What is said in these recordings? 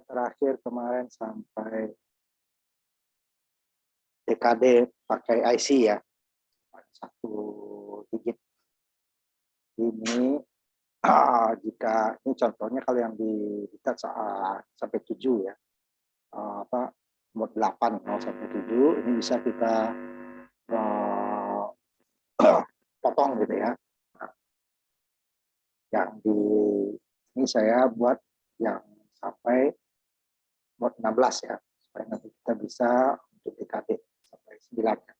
terakhir kemarin sampai DKD pakai IC ya, 1 digit. Ini jika ini contohnya kalau yang kita sampai 7 ya, mode 8 0 sampai 7 ini bisa kita potong gitu ya. Nah, yang ini saya buat yang sampai mode 16 ya, supaya nanti kita bisa untuk DKD sampai 9 ya.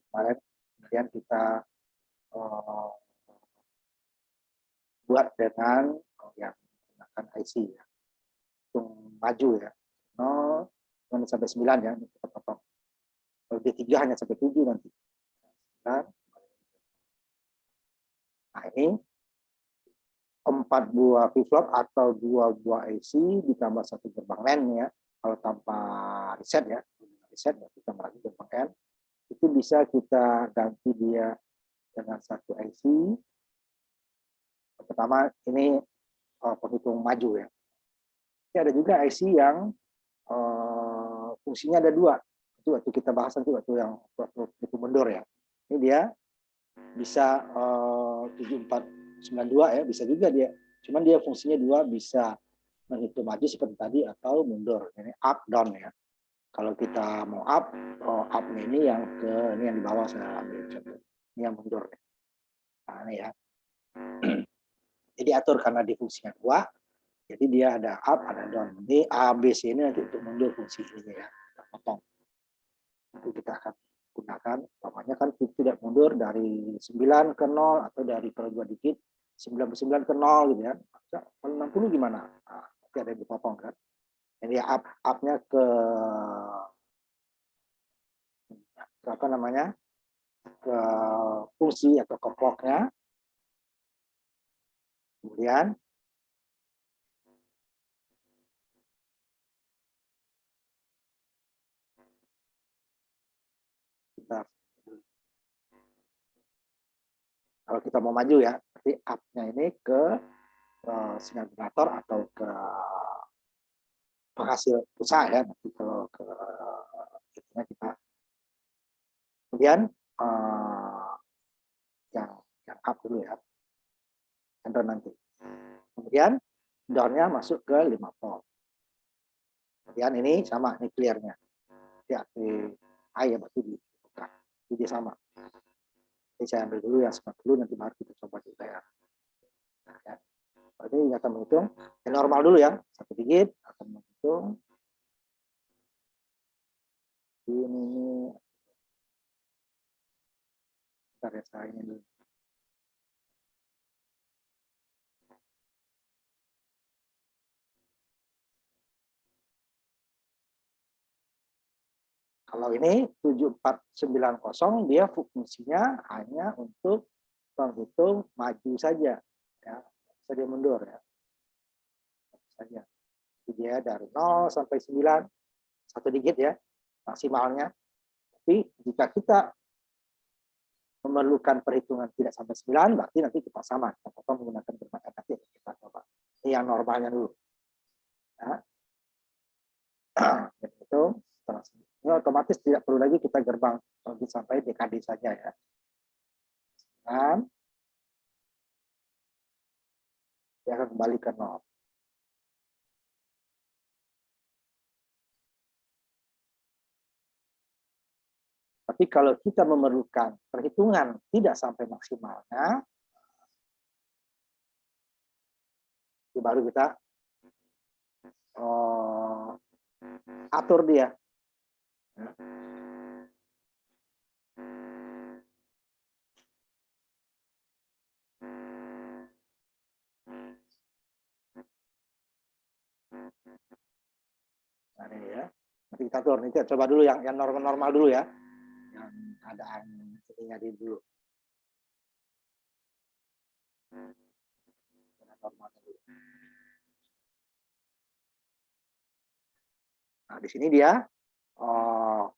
Kemarin kemudian kita buat dengan yang menggunakan IC ya, hitung maju ya, 0 sampai 9 ya, ini kita potong. Kalau D3 hanya sampai 7 nanti. Nah ini 4 buah flip-flop atau 2 buah IC ditambah 1 gerbang LAN ya. Kalau tanpa reset ya, kita lagi gerbang LAN, itu bisa kita ganti dia dengan 1 IC. Pertama ini penghitung maju ya. Ini ada juga IC yang fungsinya ada 2. Itu waktu kita bahas nanti waktu itu mundur ya. Ini dia bisa 7492 ya, bisa juga dia. Cuman dia fungsinya 2, bisa menghitung maju seperti tadi atau mundur. Ini up down ya. Kalau kita mau up, up-nya ini yang di bawah saya ambil contoh. Ini yang mundur ya. Nah, ini ya. Jadi atur karena di fungsinya 2, jadi dia ada up, ada down. Jadi A, B, C ini nanti untuk mundur fungsi ini ya. Kita potong. Nanti kita akan gunakan, namanya kan tidak mundur dari 9 ke 0 atau dari kalau 2 digit 99 ke 0 gitu ya. Kalau 60 gimana? Nah, nanti ada yang dipotong kan. Jadi up-nya ke apa namanya? Ke fungsi atau ke clock-nya. Kemudian kalau kita mau maju ya, berarti up-nya ini ke sinyal generator atau ke penghasil pulsa ya. Nanti kalau ke kita kemudian yang up dulu ya, yang down nanti. Kemudian down-nya masuk ke 5 volt. Kemudian ini sama, ini clear-nya. Jadi ya berarti dibuka. Jadi sama. Jadi saya ambil dulu yang 90, nanti baru kita coba juga ya. Nah, ya. Ini akan menghitung yang normal dulu ya, 1 digit akan menghitung ini bentar ya, saya ini dulu. Kalau ini 7490 dia fungsinya hanya untuk menghitung maju saja ya, bisa dia mundur ya. Saja. Jadi dia dari 0 sampai 9 1 digit ya maksimalnya. Tapi jika kita memerlukan perhitungan tidak sampai 9, berarti nanti kita sama, kita potong menggunakan gerbang nanti kita coba. Ini yang normalnya dulu. Ya. Itu setelah ini otomatis tidak perlu lagi kita gerbang sampai DKD saja ya. Dan dia akan kembali ke 0. Tapi kalau kita memerlukan perhitungan tidak sampai maksimalnya, baru kita atur dia. Nah, ini ya. Nanti kita atur. Nanti coba dulu yang normal-normal dulu ya. Yang keadaan ininya dulu. Normalnya dulu. Nah, di sini dia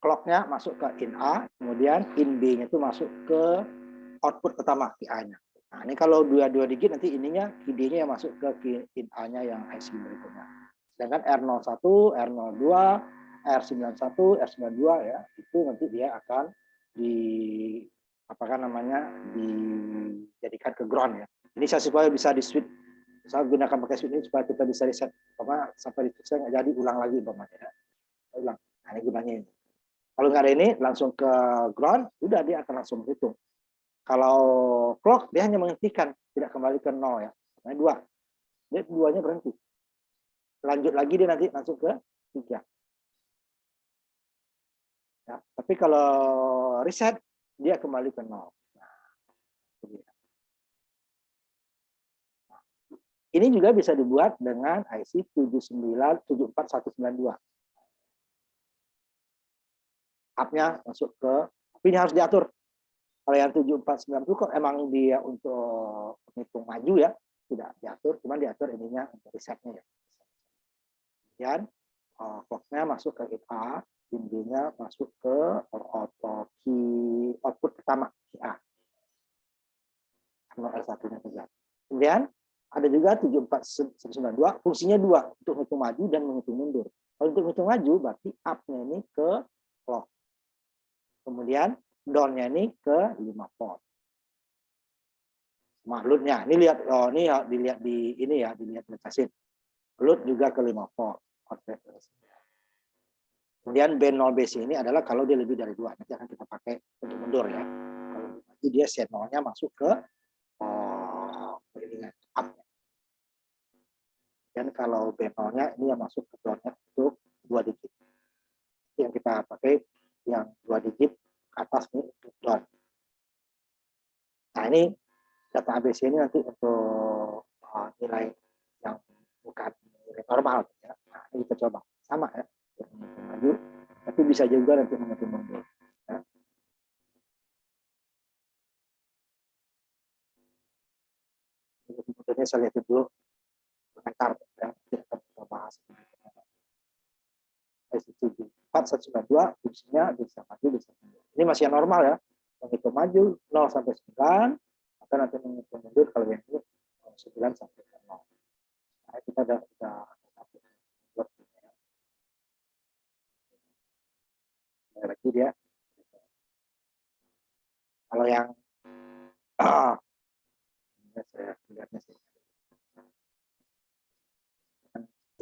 clock-nya masuk ke in A, kemudian in B-nya itu masuk ke output pertama, di A-nya. Nah, ini kalau dua digit nanti ininya ID-nya yang masuk ke in A-nya yang IC berikutnya. Sedangkan R01, R02, R91, R92 ya, itu nanti dia akan di apakah namanya dijadikan ke ground ya. Ini saya supaya bisa di switch. Saya gunakan pakai switch ini supaya kita bisa reset. Karena sampai di switch nggak jadi ulang lagi umpamanya ya. Ulang. Nah, ini gunanya ini. Kalau nggak ada ini langsung ke ground, udah dia akan langsung berhitung. Kalau clock dia hanya menghentikan, tidak kembali ke 0 ya. Nah, 2. Dia duanya berhenti. Lanjut lagi dia nanti langsung ke 3. Ya, tapi kalau reset dia kembali ke 0. Nah, ini juga bisa dibuat dengan IC 74192. Up-nya masuk ke, tapi ini harus diatur. Kalau yang 749 itu kok emang dia untuk menghitung maju ya, tidak diatur, cuma diatur ininya untuk resetnya ya. Kemudian clock-nya masuk ke A, pindunya masuk ke output pertama A. R1-nya saja. Kemudian ada juga 74192, fungsinya 2, untuk menghitung maju dan menghitung mundur. Kalau untuk menghitung maju berarti up-nya ini ke clock. Kemudian down-nya ini ke 5 volt. Load-nya. Ini lihat, ini ya, dilihat di ini ya, dilihat di chassis. Load juga ke 5 volt. Kemudian band 0 base ini adalah kalau dia lebih dari 2. Nanti akan kita pakai untuk mundur ya. Kalau nanti dia set 0-nya masuk ke up. Dan kalau band 0-nya ini yang masuk ke down-nya untuk 2 digit. Yang kita pakai yang 2 digit ke atas nih untuk down. Nah, ini data ABC ini nanti untuk nilai yang bukan nilai normal ya. Nah, ini kita coba sama ya, maju, tapi bisa juga nanti menghitung mundur. Ya. Mundurnya saya lihat dulu komentar ya, kita bahas. 4192 fungsinya bisa maju bisa mundur. Ini masih yang normal ya, menghitung maju 0 sampai 9, atau nanti menghitung mundur kalau yang ini 9 sampai 0. Nah, kita udah lagi dia. Kalau yang saya lihatnya sih.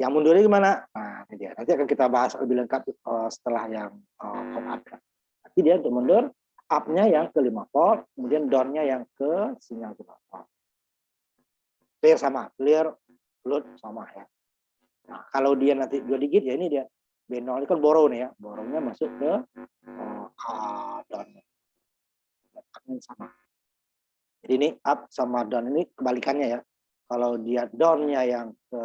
Yang mundurnya gimana? Nah, ini dia. Nanti akan kita bahas lebih lengkap setelah yang up. Nanti dia untuk mundur, up-nya yang ke 5 volt, kemudian down-nya yang ke sinyal 5 volt. Clear sama, clear, load sama ya. Nah, kalau dia nanti 2 digit ya ini dia. B0 ini kan borrow nih ya. Borrow-nya masuk ke down-nya. Sama. Jadi ini up sama down ini kebalikannya ya. Kalau dia down-nya yang ke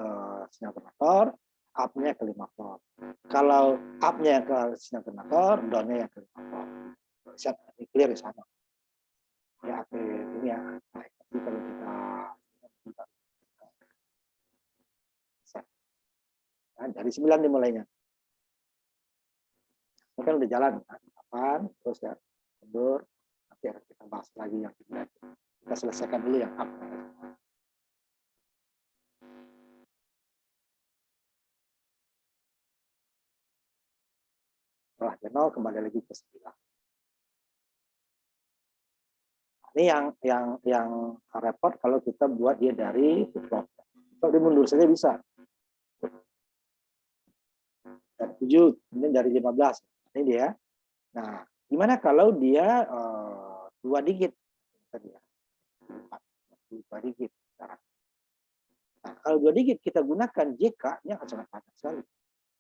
sinyal konektor, up-nya ke 5 volt. Kalau up-nya ke sinyal konektor, down-nya yang ke 5 volt. Siap, ini clear ya sama. Ya, ini ya. Jadi kalau kita nah, dari 9 dimulainya. Ini kan udah jalan, kapan, terus ya mundur, nanti akan kita bahas lagi yang kita selesaikan dulu yang up. Setelah ke 0 kembali lagi ke 9. Ini yang repot kalau kita buat dia dari flip-flop. Kalau dimundur saja bisa. Dari 7, kemudian dari 15. Ini dia. Nah, gimana kalau dia 2 digit? Tadi ya. 2 digit. Nah, kalau 2 digit kita gunakan JK-nya akan sangat banyak sekali.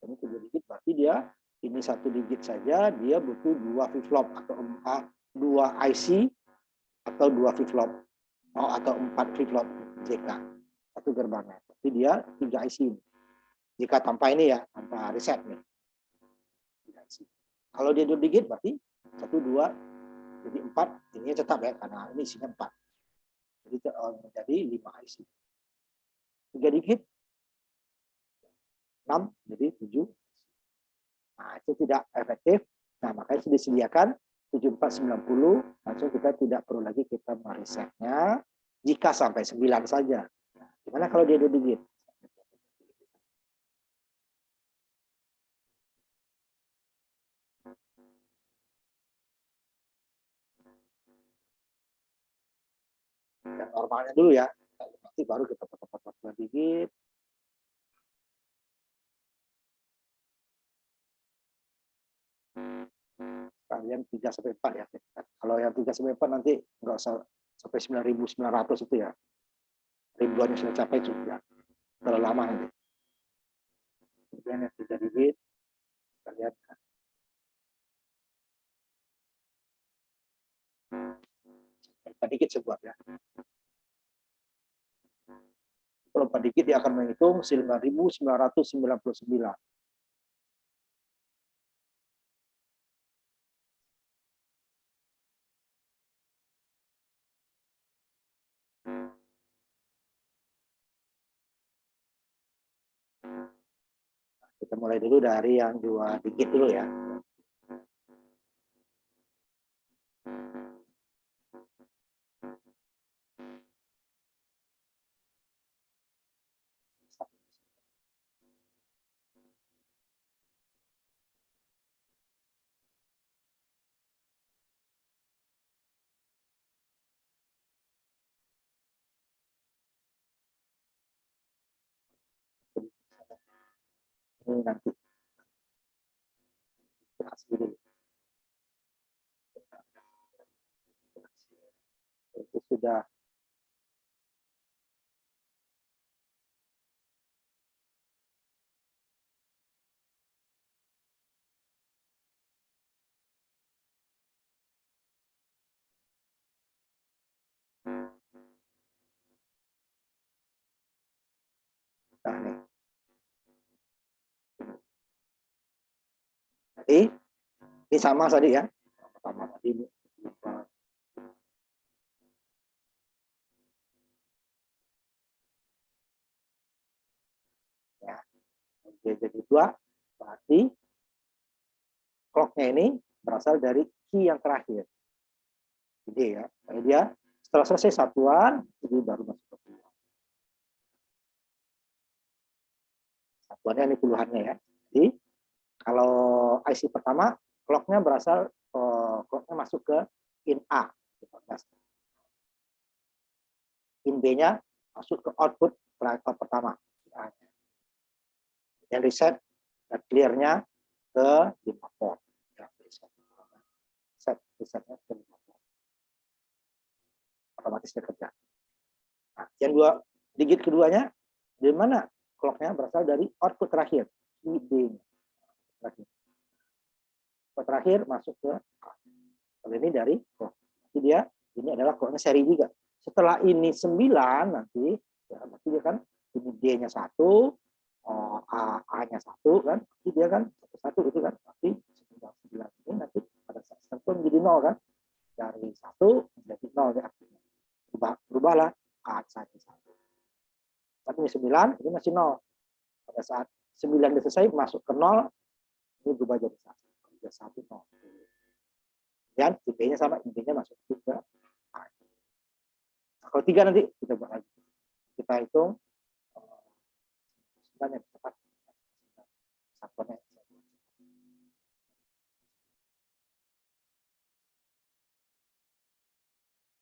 Ini 2 digit berarti dia ini 1 digit saja dia butuh 2 flip-flop atau 2 IC atau 2 flip-flop atau 4 flip-flop JK. Satu gerbangnya. Tapi dia 3 IC. Jika tanpa ini ya, tanpa reset nih. Kalau dia 2 digit berarti 1, 2, jadi 4, ini tetap ya, karena ini isinya 4. Jadi 5 IC. 3 digit, 6, jadi 7. Nah, itu tidak efektif. Nah, makanya sudah disediakan 7490, langsung kita tidak perlu lagi kita meresetnya. jika sampai 9 saja. Gimana kalau dia 2 digit? Yang normalnya dulu ya. Nanti baru kita potong 2 digit. Kalian 3 sampai 4 ya. Kalau yang 3 sampai 4 nanti nggak usah sampai 9.900 itu ya. Ribuannya sudah capai sudah. Terlalu lama nanti. Kemudian yang 3 digit, kita lihat. Dikit sebuah ya. Kalau 4 digit dia akan menghitung 9.999. Kita mulai dulu dari yang 2 digit dulu ya. Ini nanti itu sudah nah nih. Jadi ini sama tadi ya. Pertama tadi ini. Ya. Jadi 2 berarti clock-nya ini berasal dari key yang terakhir. Jadi ya, kalau dia setelah selesai satuan, jadi baru masuk ke puluhan. Satuannya ini puluhannya ya. Jadi kalau IC pertama, clock-nya berasal, clock-nya masuk ke in A. In B-nya masuk ke output pertama. Yang reset dan clear-nya ke 5 port. Set resetnya ke 5 port. Otomatis dia kerja. Nah, yang 2 digit keduanya, di mana clock-nya berasal dari output terakhir, ID-nya. Terakhir masuk ke A. Kalau ini dari clock. Jadi dia, ini adalah clock-nya seri juga. Setelah ini 9 nanti, ya, berarti dia kan ini D-nya 1, A-nya 1 kan, jadi dia kan 1 itu kan, berarti 9 ini nanti pada saat tertentu menjadi 0 kan, dari 1 menjadi 0 ya. Berubahlah A saja 1. Tapi ini 9, ini masih 0. Pada saat 9 selesai masuk ke 0, ini berubah jadi 1. Jadi 1, 0. Dan IP-nya sama, IP-nya masuk ke A. Nah, kalau 3 nanti kita buat lagi. Kita hitung 9 yang cepat. Satuannya.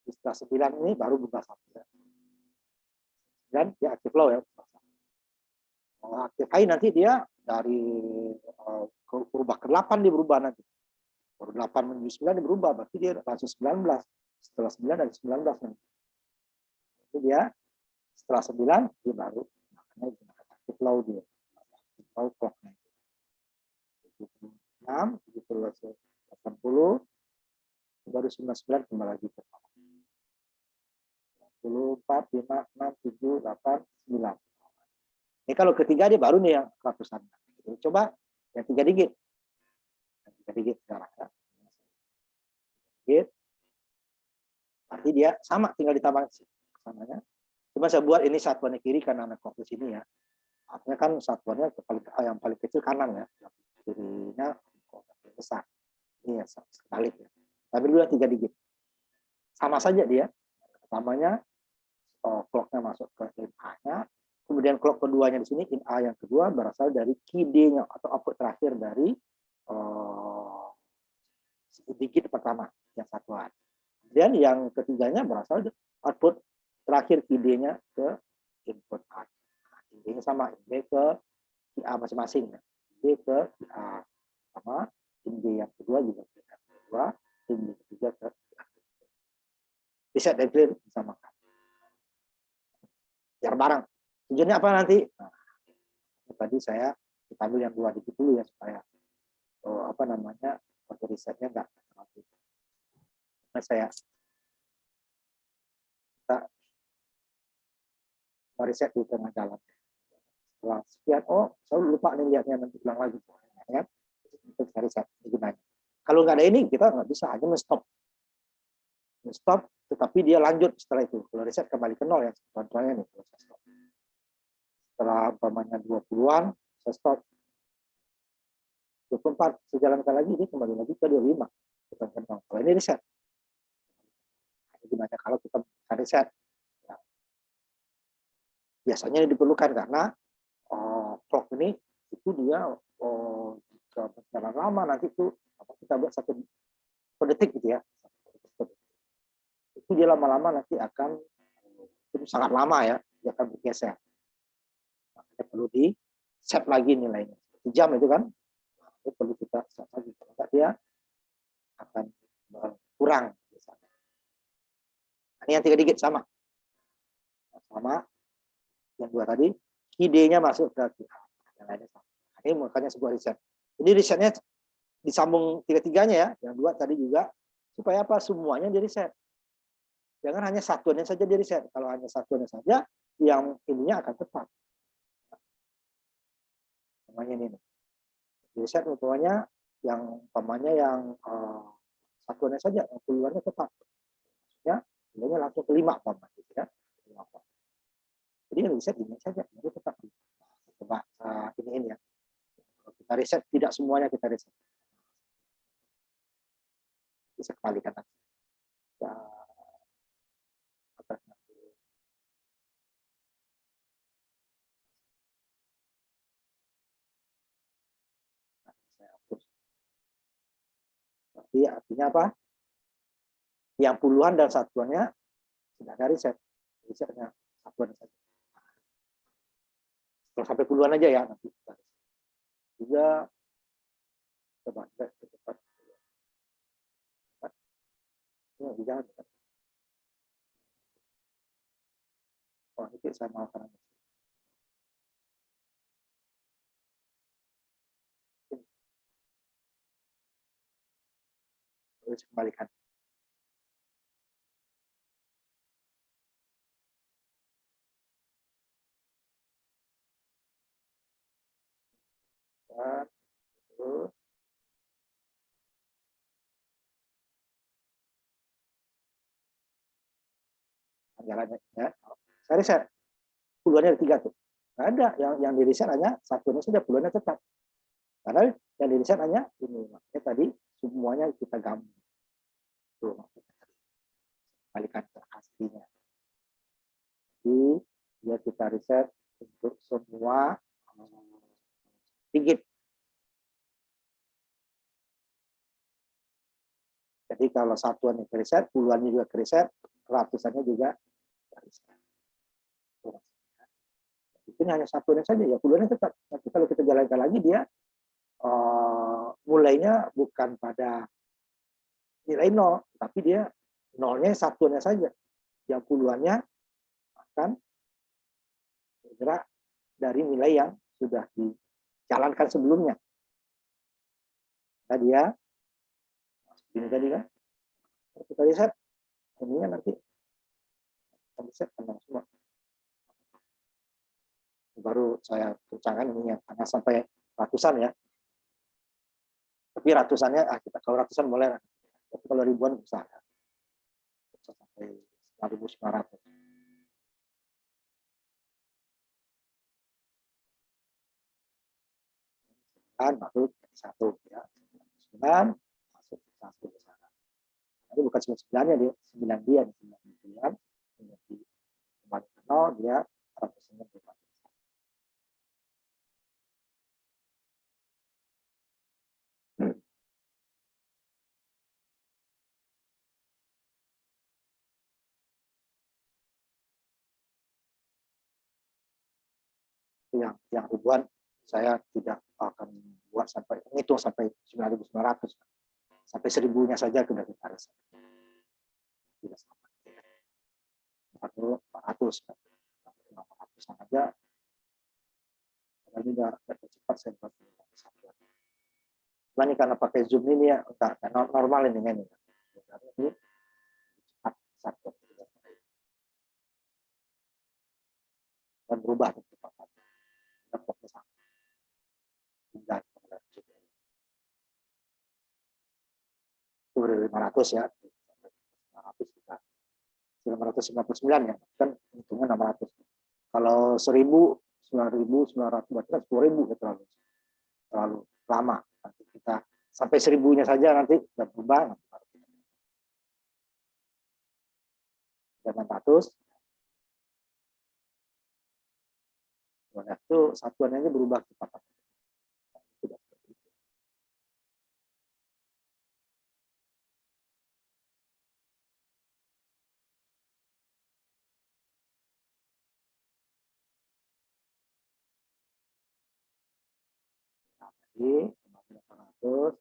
Setelah 9 ini baru berubah 1. Dan dia aktif low ya. Aktif high nanti dia dari berubah ke 8 dia berubah nanti. Baru 8 menuju 9 dia berubah, berarti dia langsung 19. Setelah 9 dari 19 nanti. Jadi dia setelah 9 dia baru makanya aktif low dia. Aktif low clock-nya. 6, 80, baru 99 kembali lagi ke 4, 5, 6, 7, 8, 9. Ini kalau ketiga dia baru nih yang ratusan. Coba yang 3 digit. Yang 3 digit sekarang ya. Digit. Arti dia sama, tinggal ditambah samanya. Cuma saya buat ini satuannya kiri karena ada kok di sini ya. Artinya kan satuannya yang paling kecil kanan ya. Yang kirinya besar. Ini ya sebalik ya. Tapi dulu 3 digit. Sama saja dia. Pertamanya clock-nya masuk ke in A-nya, kemudian clock keduanya di sini in A yang kedua berasal dari key D-nya atau output terakhir dari digit pertama yang satuan. Dan yang ketiganya berasal dari output terakhir key D-nya ke input A. Key D-nya sama, in B ke key A masing-masing. D ke key A sama, in D yang kedua juga ke yang kedua, in D ketiga ke key A. Reset dan clear disamakan. Biar bareng. Tujuannya apa nanti? Nah, tadi saya kita ambil yang 2 digit dulu ya supaya waktu risetnya nggak terlalu. Nah, kita riset di tengah jalan. Setelah sekian, saya lupa nih lihatnya, nanti ulang lagi. Ya, untuk riset gunanya. Kalau nggak ada ini, kita nggak bisa, hanya stop. Stop, tetapi dia lanjut setelah itu. Kalau riset kembali ke 0 ya, contohnya nih. Kalau saya stop. Setelah umpamanya 20-an, saya stop. 24, sejalankan lagi, dia kembali lagi ke 25. Kalau ini riset. Gimana kalau kita riset? Ya. Biasanya diperlukan karena clock ini itu dia jika berjalan lama nanti itu kita buat 1 per detik gitu ya. Itu dia lama-lama nanti akan itu sangat lama ya, dia akan bergeser. Makanya perlu di set lagi nilainya. Jam itu kan, itu perlu kita set lagi. Kalau dia akan berkurang. Ini yang 3 digit sama. Yang 2 tadi, ide-nya masuk ke yang lainnya sama. Ini makanya sebuah riset. Jadi risetnya disambung 3-tiganya ya. Yang 2 tadi juga supaya apa? Semuanya di riset. Jangan hanya satuannya saja di riset. Kalau hanya satuannya saja, yang ininya akan tetap. Namanya ini. Di riset umpamanya yang satuannya saja, yang keluarnya tetap. Maksudnya nilainya langsung ke 5 gitu ya. Jadi riset ini saja, itu tetap. Coba ini ya. Kalau kita riset, tidak semuanya kita riset. Bisa kembalikan nanti. Ya, saya hapus. Berarti artinya apa? Yang puluhan dan satuannya sudah ada riset. Risetnya satuan saja. Kalau sampai puluhan aja ya nanti. Juga coba cepat. Ini jangan. Oh, ini saya mau karena terus kembalikan. Terus jalannya ya. Saya riset puluhannya ada 3 tuh. Nggak ada yang di riset hanya satunya saja, puluhannya tetap. Karena yang di riset hanya ini. Makanya tadi semuanya kita gabung. Tuh maksudnya. Kembalikan ke aslinya. Jadi ya kita riset untuk semua digit. Jadi kalau satuannya ke riset, puluhannya juga ke riset, ratusannya juga ke riset. Itu hanya satuannya saja, ya puluhannya tetap. Tapi kalau kita jalankan lagi, dia mulainya bukan pada nilai 0, tapi dia nolnya satuannya saja. Yang puluhannya akan bergerak dari nilai yang sudah dijalankan sebelumnya. Nah, dia ini tadi kan, kita riset, ininya nanti kita riset tentang semua. Baru saya kencangkan ini karena sampai ratusan ya. Tapi ratusannya, kita kalau ratusan boleh. Tapi kalau ribuan bisa. Bisa sampai 1.900. Baru satu ya. 9 masuk satu ke sana. Tapi bukan 9-9-nya dia, 9 dia, 9 menjadi kembali nol dia 100-nya berubah. Yang ribuan saya tidak akan buat sampai menghitung sampai 9.900 sampai 1.000-nya saja sudah kita riset. Tidak sama. 400 kan. 500 aja. Ini udah cepat saya buat satuan. Ini karena pakai Zoom ini ya, normal ini kan. Ini cepat satuan. Dan berubah kecepatan. Dampaknya sama. Itu 500 ya. 500 kita. 999 ya. Kan untungnya 600. Kalau 1.000, 9.900 berarti kan 10.000 ya, terlalu lama. Nanti kita sampai 1.000-nya saja nanti sudah berubah. 600. Itu satuannya berubah cepat. Jadi 800,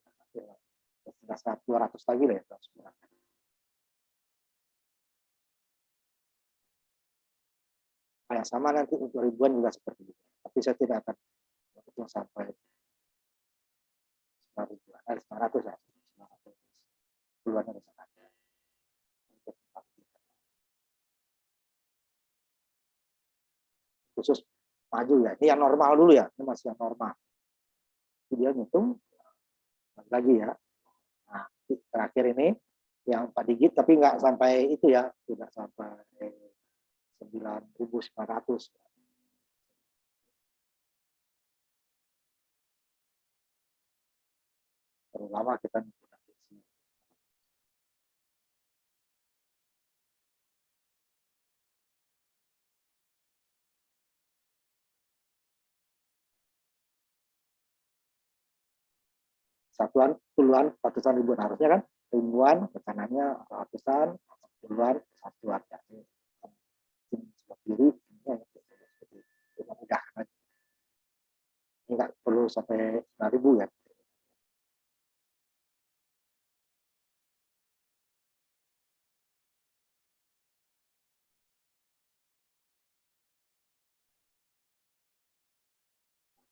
sudah 200 lagi lah ya. Yang sama nanti untuk ribuan juga seperti itu. Tapi saya tidak akan hitung sampai 900 ya. 900 puluhan dari sana. Khusus maju ya. Ini yang normal dulu ya. Ini masih yang normal. Dia ngitung lagi ya. Nah, terakhir ini yang 4 digit tapi nggak sampai itu ya, tidak sampai 9.900. Terlalu lama kita satuan, puluhan, ratusan, ribuan harusnya kan ribuan, tekanannya ratusan, puluhan, satuan. Kiri, ini mudah. Ini nggak perlu sampai 9.000 ya.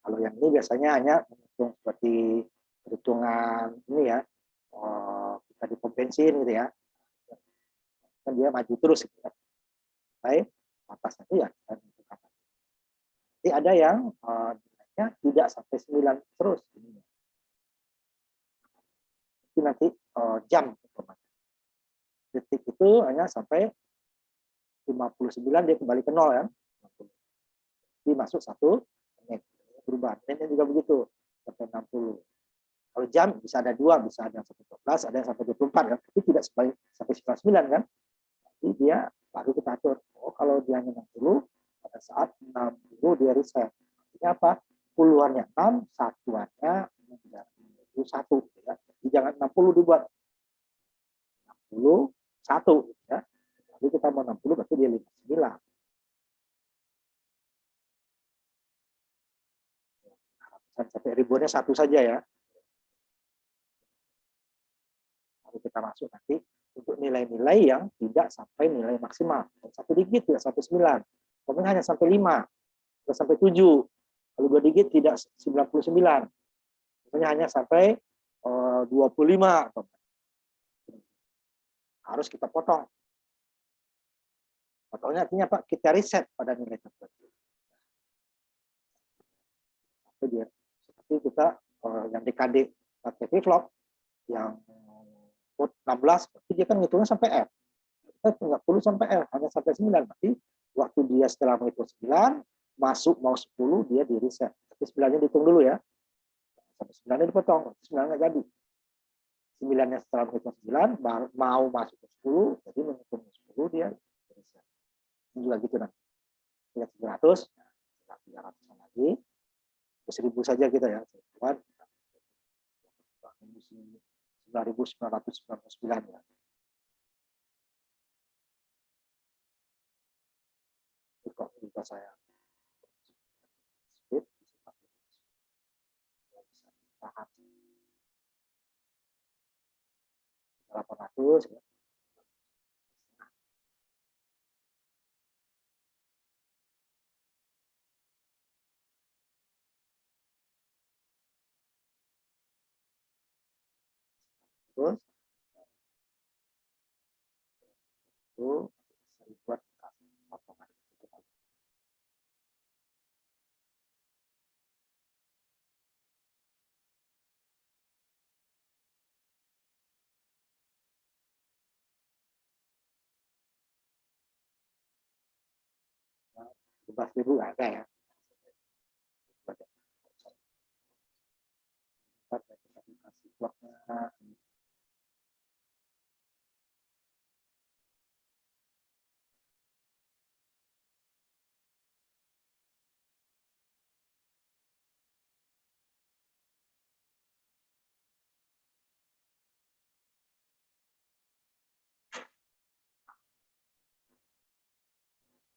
Kalau yang ini biasanya hanya menghitung seperti perhitungan ini ya, kita di pom bensin gitu ya, kan dia maju terus gitu ya. Baik, atasnya itu ya kita tentukan. Jadi ada yang nilainya tidak sampai 9 terus. Itu nanti jam. Detik itu hanya sampai 59 dia kembali ke 0 ya. Jadi masuk 1 menit. Berubah. Menitnya juga begitu. Sampai 60. Kalau jam bisa ada 2, bisa ada yang sampai 12, ada yang sampai 24 kan. Tapi tidak sampai 99 kan. Jadi dia baru kita atur. Oh, kalau dia hanya 60, pada saat 60 dia reset. Artinya apa? Puluhannya 6, satuannya menjadi 1. Ya. Jadi jangan 60 dibuat. 61. Ya. Jadi kita mau 60 berarti dia 59. Sampai ribuannya 1 saja ya. Lalu kita masuk nanti untuk nilai-nilai yang tidak sampai nilai maksimal. 1 digit tidak sampai 9. Kemudian hanya sampai 5, tidak sampai 7. Kalau 2 digit tidak 99. Kemudian hanya sampai 25. Harus kita potong. Potongnya artinya apa? Kita reset pada nilai tertentu. Sampai dia seperti kita yang DKD pakai flip-flop yang 16, berarti dia kan ngitungnya sampai F. Kita nggak perlu sampai F, hanya sampai 9. Berarti waktu dia setelah menghitung 9, masuk mau 10, dia di reset. Tapi 9-nya dihitung dulu ya. Sampai 9-nya dipotong, 9 nggak jadi. 9-nya setelah menghitung 9, mau masuk ke 10, jadi menghitung 10 dia di reset. Ini juga gitu nanti. 300, 300 lagi, 1000 saja kita ya, 9.999 ya. Kok bisa saya speed, 800 ya. Terus itu bisa dibuat potongan. Nah, 12.000 ada ya.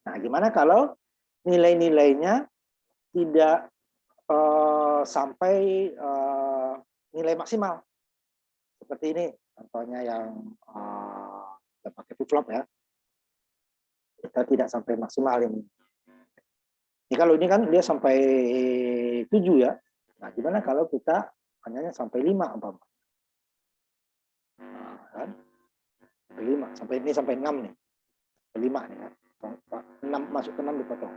Nah, gimana kalau nilai-nilainya tidak sampai nilai maksimal? Seperti ini, contohnya yang kita pakai flip-flop ya. Kita tidak sampai maksimal ini. Ini kalau ini kan dia sampai 7 ya. Nah, gimana kalau kita hanya sampai 5 umpamanya? Nah, kan? Sampai 5, sampai ini sampai 6 nih. 5 nih kan. 6 masuk ke 6 dipotong.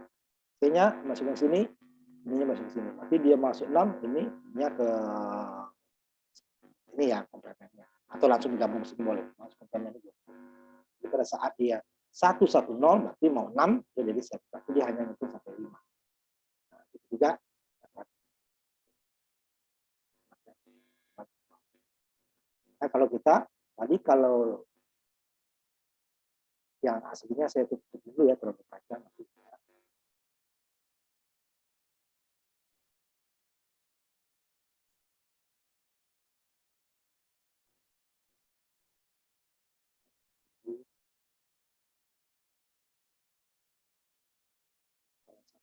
C-nya masuk ke sini, ininya masuk ke sini. Tapi dia masuk 6, ininya ke ini ya komplemennya. Atau langsung digabung sini boleh. Masuk komplemen itu. Jadi pada saat dia 110 berarti mau 6 dia jadi set. Berarti dia hanya ngitung sampai 5. Nah, itu juga. Nah, kalau kita tadi kalau yang aslinya saya tutup dulu ya terlalu panjang.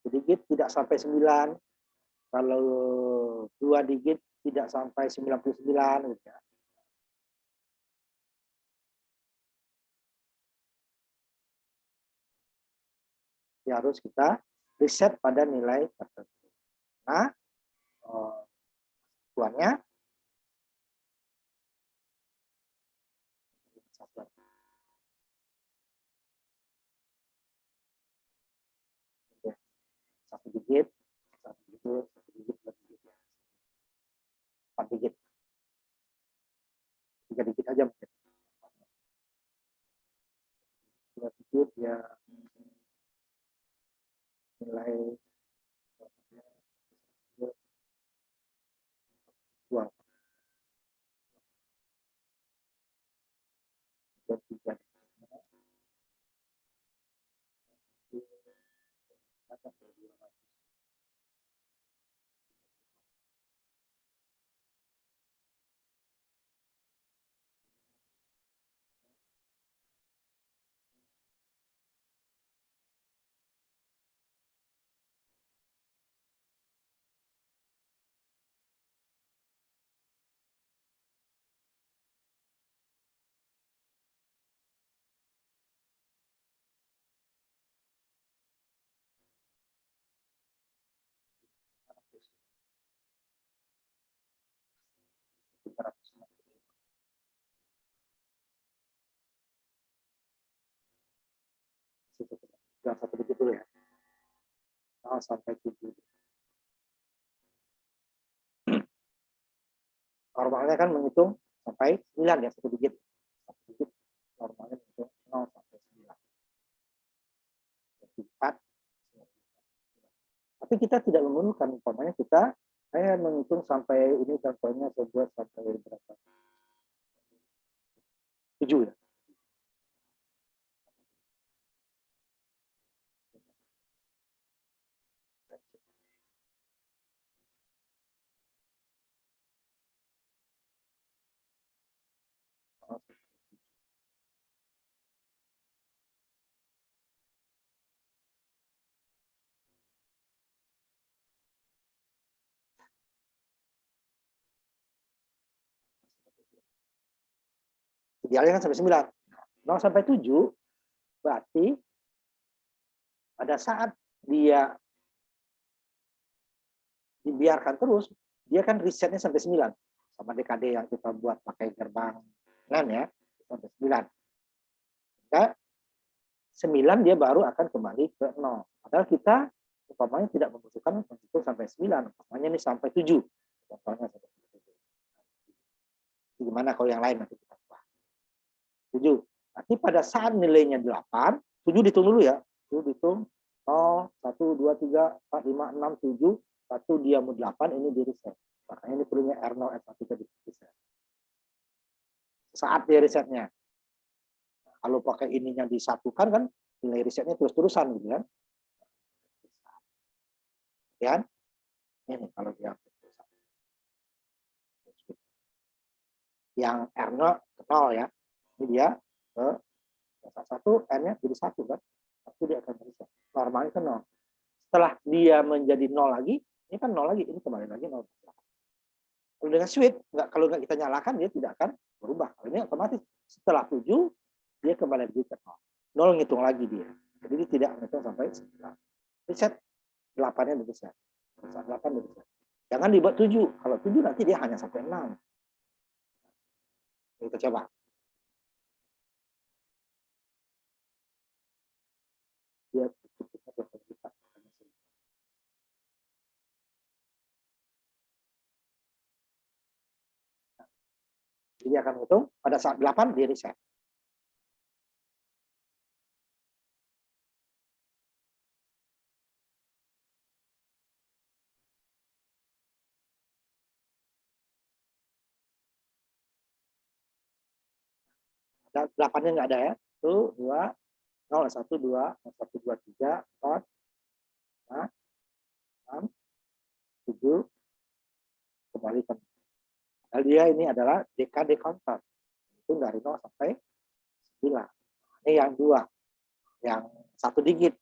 Satu digit tidak sampai 9, kalau 2 digit tidak sampai 99 gitu ya. Ya, harus kita riset pada nilai tertentu. Nah, tuannya satu digit, 4 digit, 3 digit aja mungkin. 2 digit ya nilai 2, 3 yang satu digit dulu ya. 0 sampai 7. Normalnya kan menghitung sampai 9 ya, satu digit. Satu digit normalnya menghitung 0 sampai 9. 4. Tapi kita tidak menggunakan, umpamanya saya menghitung sampai ini contohnya saya buat sampai berapa? 7 ya. Idealnya kan sampai 9. 0 sampai 7 berarti pada saat dia dibiarkan terus, dia kan risetnya sampai 9. Sama DKD yang kita buat pakai gerbang ya, sampai 9. Maka 9 dia baru akan kembali ke 0. Padahal kita umpamanya tidak membutuhkan menghitung sampai 9. Umpamanya ini sampai 7. Contohnya sampai 7. Gimana kalau yang lain nanti kita ubah. 7. Nanti pada saat nilainya 8, 7 dihitung dulu ya. 7 dihitung 0, 1, 2, 3, 4, 5, 6, 7. 1 dia mau 8, ini di reset. Makanya ini perlunya R0, R1 di reset. Saat dia resetnya. Kalau pakai ininya disatukan kan nilai risetnya terus-terusan gitu kan. Ya. Ini kalau dia yang R0 ke 0 ya. Ini dia ke 1, N-nya jadi 1 kan. 1 dia akan reset. Normalnya ke 0. Setelah dia menjadi 0 lagi, ini kan 0 lagi, ini kembali lagi 0. Kalau dengan switch, kalau nggak kita nyalakan, dia tidak akan berubah. Kalau ini otomatis setelah 7, dia kembali lagi ke 0. 0 ngitung lagi dia. Jadi dia tidak ngitung sampai 9. Reset 8-nya di reset. 8 di reset. Jangan dibuat 7. Kalau 7 nanti dia hanya sampai 6. Kita coba. Dia Jadi akan hitung pada saat 8 di reset. Dan 8-nya nggak ada ya. 1, 2, 0, 1, 2, 1, 2, 3, 4, 5, 6, 7, kembalikan. Nah, dia ini adalah DKD counter. Itu dari 0 sampai 9. Ini yang 2. Yang 1 digit.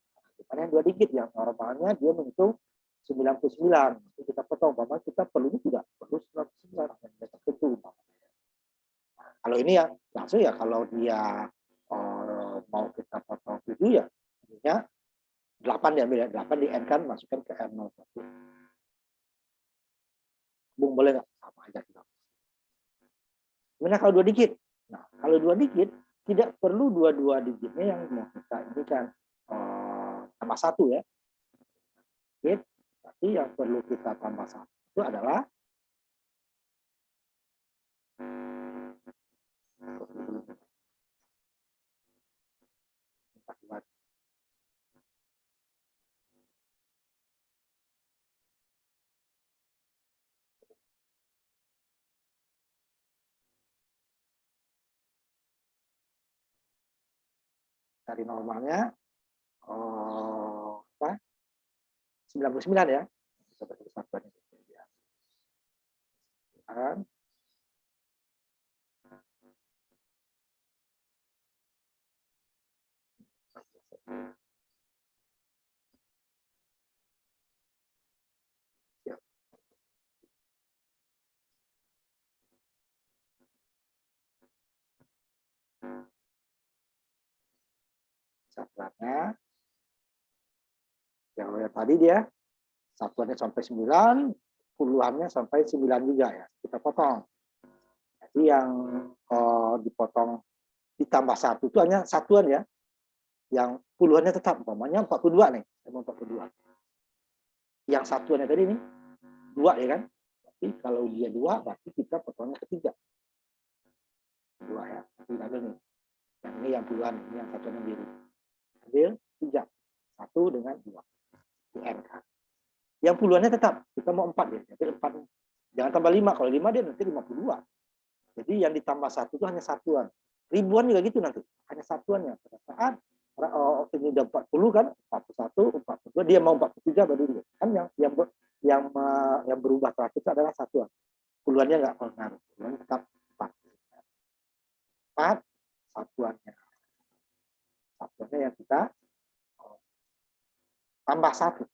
Bukan yang 2 digit. Yang normalnya dia menghitung 99. Jadi kita potong. Bahwa kita perlunya tidak perlu 99. Yang tertentu. Nah, kalau ini ya langsung ya kalau dia mau kita potong 7 ya. Artinya 8 diambil ya. 8 di N kan masukkan ke R01. Bung boleh nggak? Sama aja kita. Gimana kalau 2 digit? Nah, kalau 2 digit tidak perlu dua digitnya yang mau kita ini kan tambah 1 ya. Digit, tapi yang perlu kita tambah 1 itu adalah dari normalnya 99 ya. Seperti satuannya. Kan? Satuannya yang tadi dia satuannya sampai 9, puluhannya sampai 9 juga ya. Kita potong. Jadi yang dipotong ditambah 1 itu hanya satuan ya. Yang puluhannya tetap, umpamanya 42 nih. Saya mau 42. Yang satuannya tadi nih 2 ya kan. Tapi kalau dia 2 berarti kita potongnya ketiga. 2 ya. Tidak ada nih. Yang ini yang puluhan, ini yang satuannya biru. Ambil 3. 1 dengan 2. Di N kan. Yang puluhannya tetap. Kita mau 4 ya. Jadi 4. Jangan tambah 5. Kalau 5 dia nanti 52. Jadi yang ditambah 1 itu hanya satuan. Ribuan juga gitu nanti. Hanya satuannya. Pada saat ini udah 40 kan, 41, 42, dia mau 43 baru dia. Kan yang berubah terakhir itu adalah satuan. Puluhannya nggak pengaruh. Puluhannya tetap 4. 4 satuannya. Satuannya yang kita tambah 1.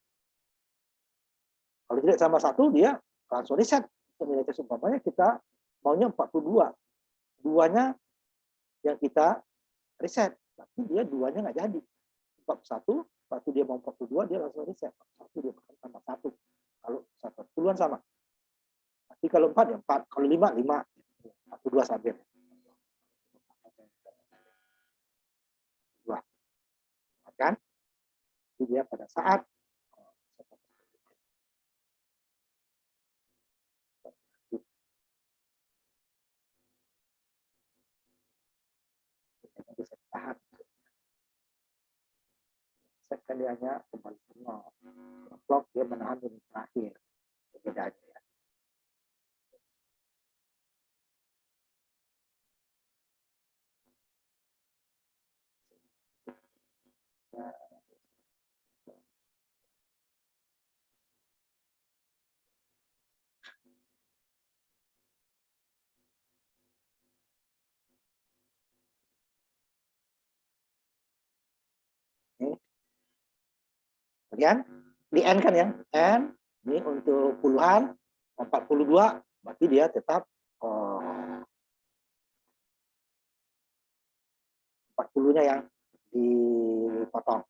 Kalau tidak tambah 1, dia langsung reset. Nilai tes umpamanya kita maunya 42. 2-nya yang kita reset. Tapi dia duanya nggak jadi. 41, waktu dia mau 42, dia langsung reset. 1 dia tambah 1. Kalau 40-an sama. Tapi kalau 4 ya 4. Kalau 5, 5. 42 sampai. 2. Kan? Jadi dia pada saat bisa tahan. Sekaliannya kembali ke 0. Clock dia menahan di terakhir. Bedanya ya. Ini. Kemudian di N kan ya. N ini untuk puluhan 42 berarti dia tetap 40-nya yang dipotong.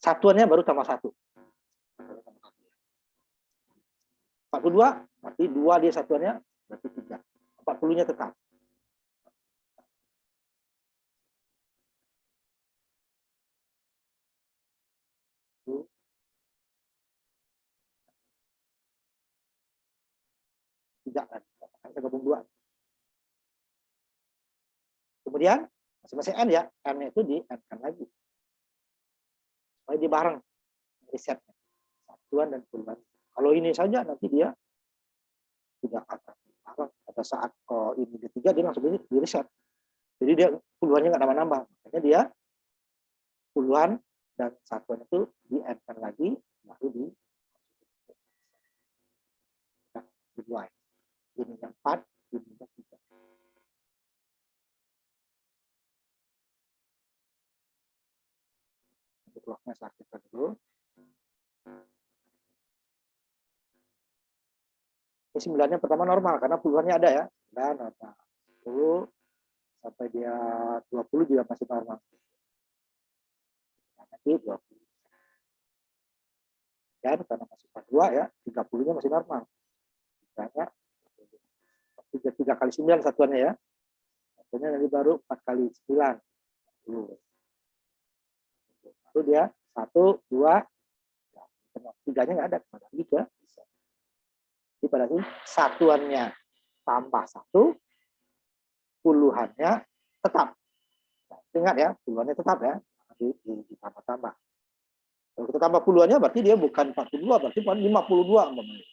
Satuannya baru tambah 1. 42 berarti 2 dia satuannya berarti 3. 40-nya tetap. Tidak kan saya gabung 2. Kemudian masing-masing N ya, N itu di N kan lagi. Supaya dia bareng risetnya. Satuan dan puluhan. Kalau ini saja nanti dia tidak akan bareng. Pada saat ini ketiga dia langsung di riset. Jadi dia puluhannya nggak nambah-nambah. Makanya dia puluhan dan satuan itu di N kan lagi, baru di dua. Ini yang 4, ini yang 3. Clocknya saya aktifkan dulu. Ini 9-nya pertama normal karena puluhannya ada ya. Dan 10 sampai dia 20 juga masih normal. Nanti 20. Dan karena masih 42 ya, 30-nya masih normal. Misalnya 3 kali 9 satuannya ya. Satuannya nanti baru 4 kali 9. Lalu dia 1, 2, 3-nya nggak ada. Kemana lagi ke? Jadi pada sini satuannya tambah 1, puluhannya tetap. Nah, ingat ya, puluhannya tetap ya. Ditambah-tambah. Kalau kita tambah puluhannya berarti dia bukan 42, berarti 52.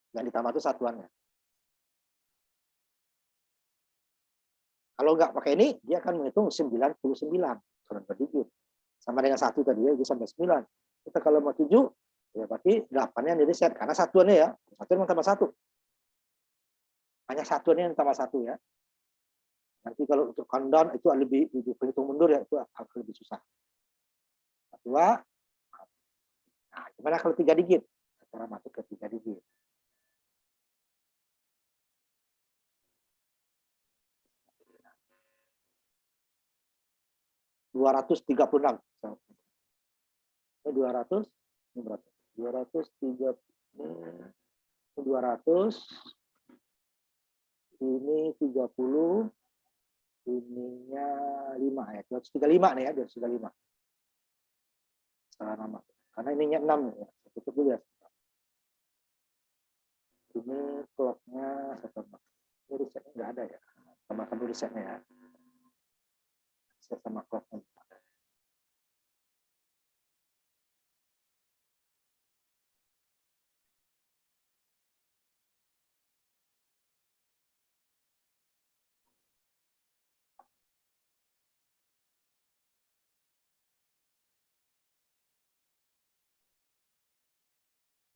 Yang ditambah itu satuannya. Kalau nggak pakai ini, dia akan menghitung 99 kalau berdikit. Sama dengan 1 tadi ya, itu sampai 9. Kita kalau mau 7, ya berarti 8-nya di reset. Karena satuannya ya, satuan tambah 1. Hanya satuannya yang tambah 1 ya. Nanti kalau untuk countdown itu lebih berhitung mundur ya, itu akan lebih susah. 2. Nah, gimana kalau 3 digit? Cara masuk ke 3 digit. 236. 200 ini berapa? 230 200 ini 30 ininya 5 ya. 235 nih ya, 235. Salah nama. Karena ininya 6 ya. Tutup dulu ya. Ini clocknya ini resetnya nggak ada ya. Tambahkan dulu resetnya ya. Reset sama clocknya.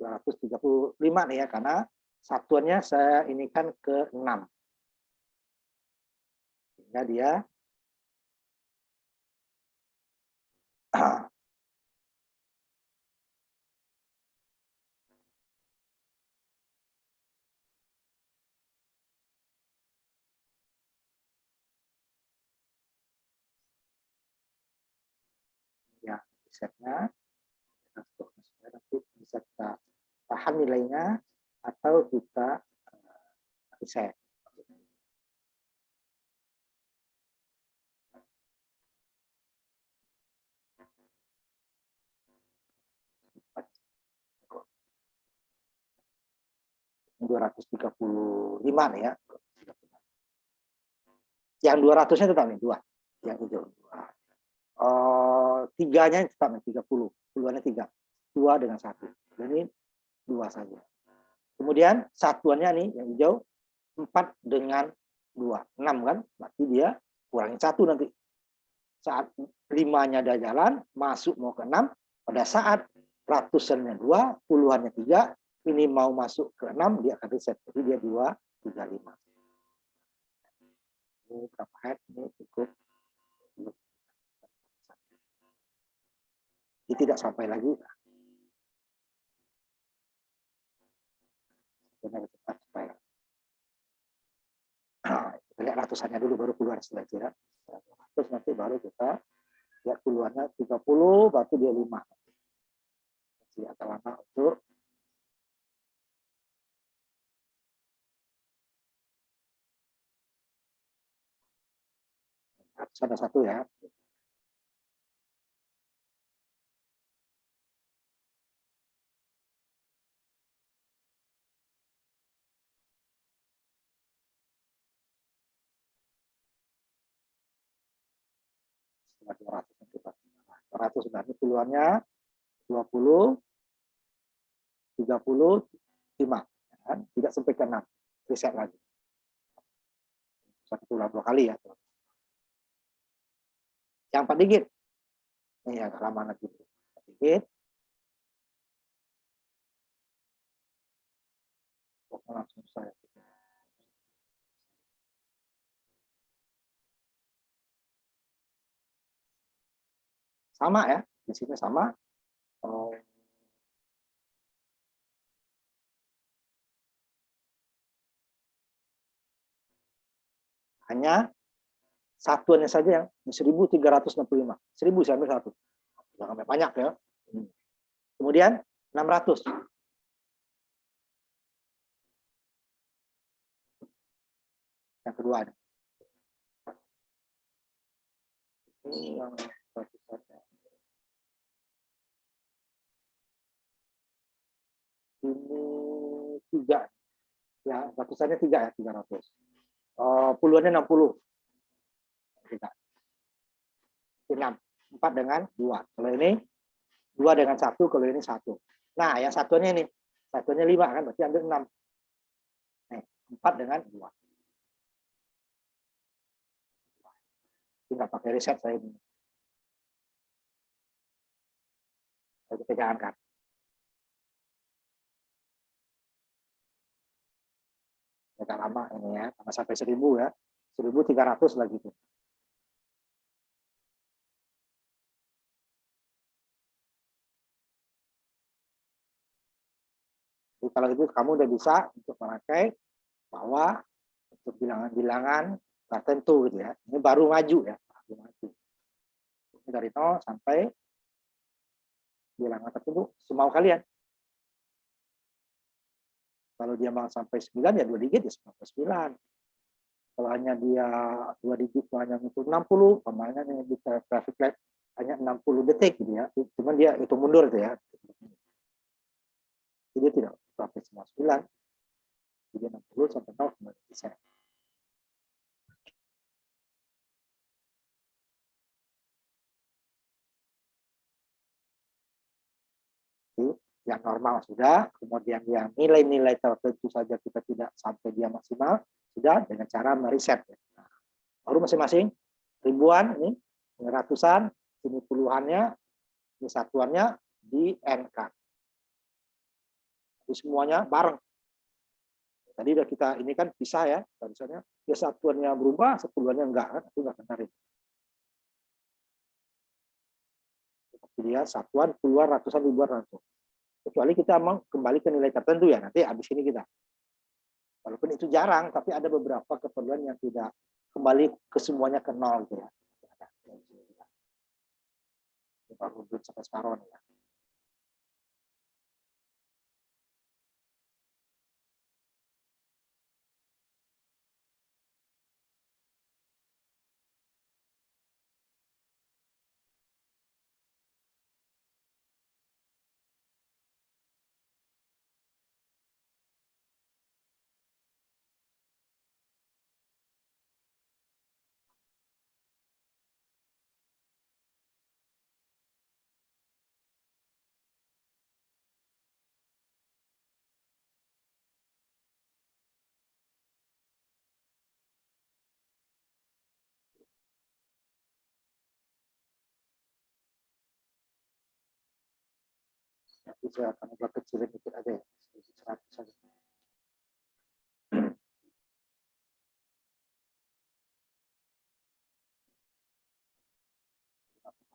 235 nih ya, karena satuannya saya ini kan ke 6. Sehingga dia resetnya. Supaya nanti bisa kita tahan nilainya atau kita reset. Ini 235 nih ya. Yang 200-nya tetap nih 2. Yang hijau 2. Tiganya tetap nih 30. Puluhannya 3. 2 dengan 1. Jadi 2 saja. Kemudian satuannya nih yang hijau 4 dengan 2. 6 kan? Berarti dia kurangin 1 nanti. Saat 5-nya ada jalan, masuk mau ke 6. Pada saat ratusannya 2, puluhannya 3, ini mau masuk ke 6, dia akan reset. Jadi dia 2, 3, 5. Ini berapa head? Ini cukup. Ini tidak sampai lagi. Benar cepat supaya. Kita lihat ratusannya dulu, baru puluhan setelah. Terus nanti baru kita lihat puluhannya 30, baru dia 5. Masih agak lama untuk ada 1 ya. Setelah 200 sudah ini puluhannya 20, 30, 5. Kan? Tidak sampai ke 6. Reset lagi. 1 pulang 2 kali ya. Yang 4 digit. Ini agak lama nanti. 4 digit. Langsung saya. Sama ya. Di sini sama. Hanya satuannya saja yang 1365. 1000 saya ambil 1. Jangan sampai banyak ya. Kemudian 600. Yang kedua ada. Ini yang ratusannya. Ini 3. Ya, ratusannya 3 ya, 300. Puluhannya 60. 3. 6. 4 dengan 2. Kalau ini 2 dengan 1, kalau ini 1. Nah, yang satuannya ini. Satuannya 5 kan, berarti ambil 6. Nih, 4 dengan 2. Tinggal pakai reset saya ini. Kita jalankan. Agak lama ini ya, sampai 1000 ya. 1300 lagi tuh. Jadi kalau itu kamu udah bisa untuk memakai bahwa untuk bilangan-bilangan tertentu gitu ya. Ini baru maju ya, baru maju. Ini dari 0 sampai bilangan tertentu semau kalian. Kalau dia mau sampai 9 ya 2 digit ya sampai 9. Kalau hanya dia 2 digit hanya untuk 60, pemainnya di traffic light hanya 60 detik gitu ya. Cuman dia itu mundur gitu ya. Jadi dia tidak sampai semua 9. Jadi 60 sampai 0,9%. Yang normal sudah, kemudian yang nilai-nilai tertentu saja kita tidak sampai dia maksimal, sudah dengan cara mereset. Nah, baru masing-masing ribuan, ini ratusan, ini puluhannya, ini satuannya di NK. Jadi semuanya bareng. Tadi udah kita ini kan pisah ya, misalnya ya satuannya berubah, sepuluhannya enggak kan, itu enggak menarik. Tapi dia satuan, puluhan, ratusan, ribuan langsung. Kecuali kita mau kembali ke nilai tertentu ya, nanti habis ini kita. Walaupun itu jarang, tapi ada beberapa keperluan yang tidak kembali ke semuanya ke nol gitu ya. baru belum sampai separuh nih ya. Nanti saya akan coba kecilin dikit aja ya, 100 aja.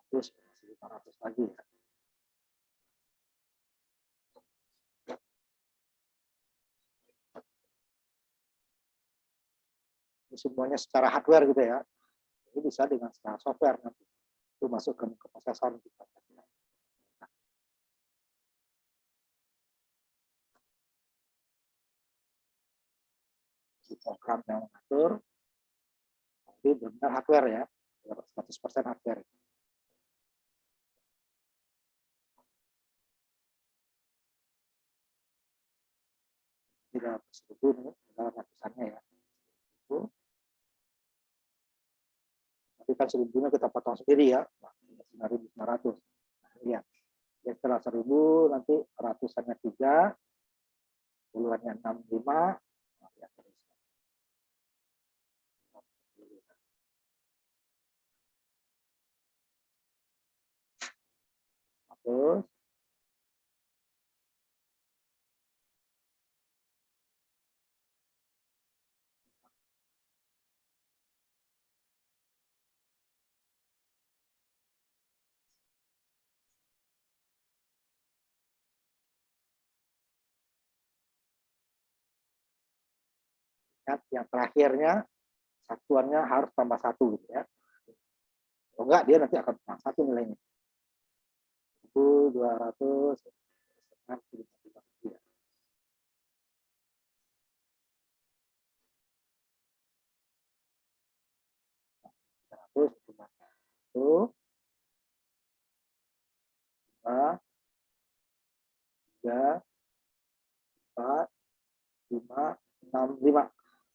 Terus masih 500 lagi ya. Ini semuanya secara hardware gitu ya. Ini bisa dengan secara software nanti. Itu masuk ke prosesor kita. Program yang mengatur, tapi benar hardware ya, 100% hardware. Tidak seribu nih, dalam ratusannya ya. Itu. Tapi kan seribunya kita potong sendiri ya, 9.500. Lihat, ya setelah 1000 nanti ratusannya 3, puluhannya 65. Nah, ya, terus yang terakhirnya satuannya harus tambah 1 gitu ya. Kalau enggak dia nanti akan tambah 1 nilainya. 1.200 terus 1, 2, 3, 4, 5, 6, 5.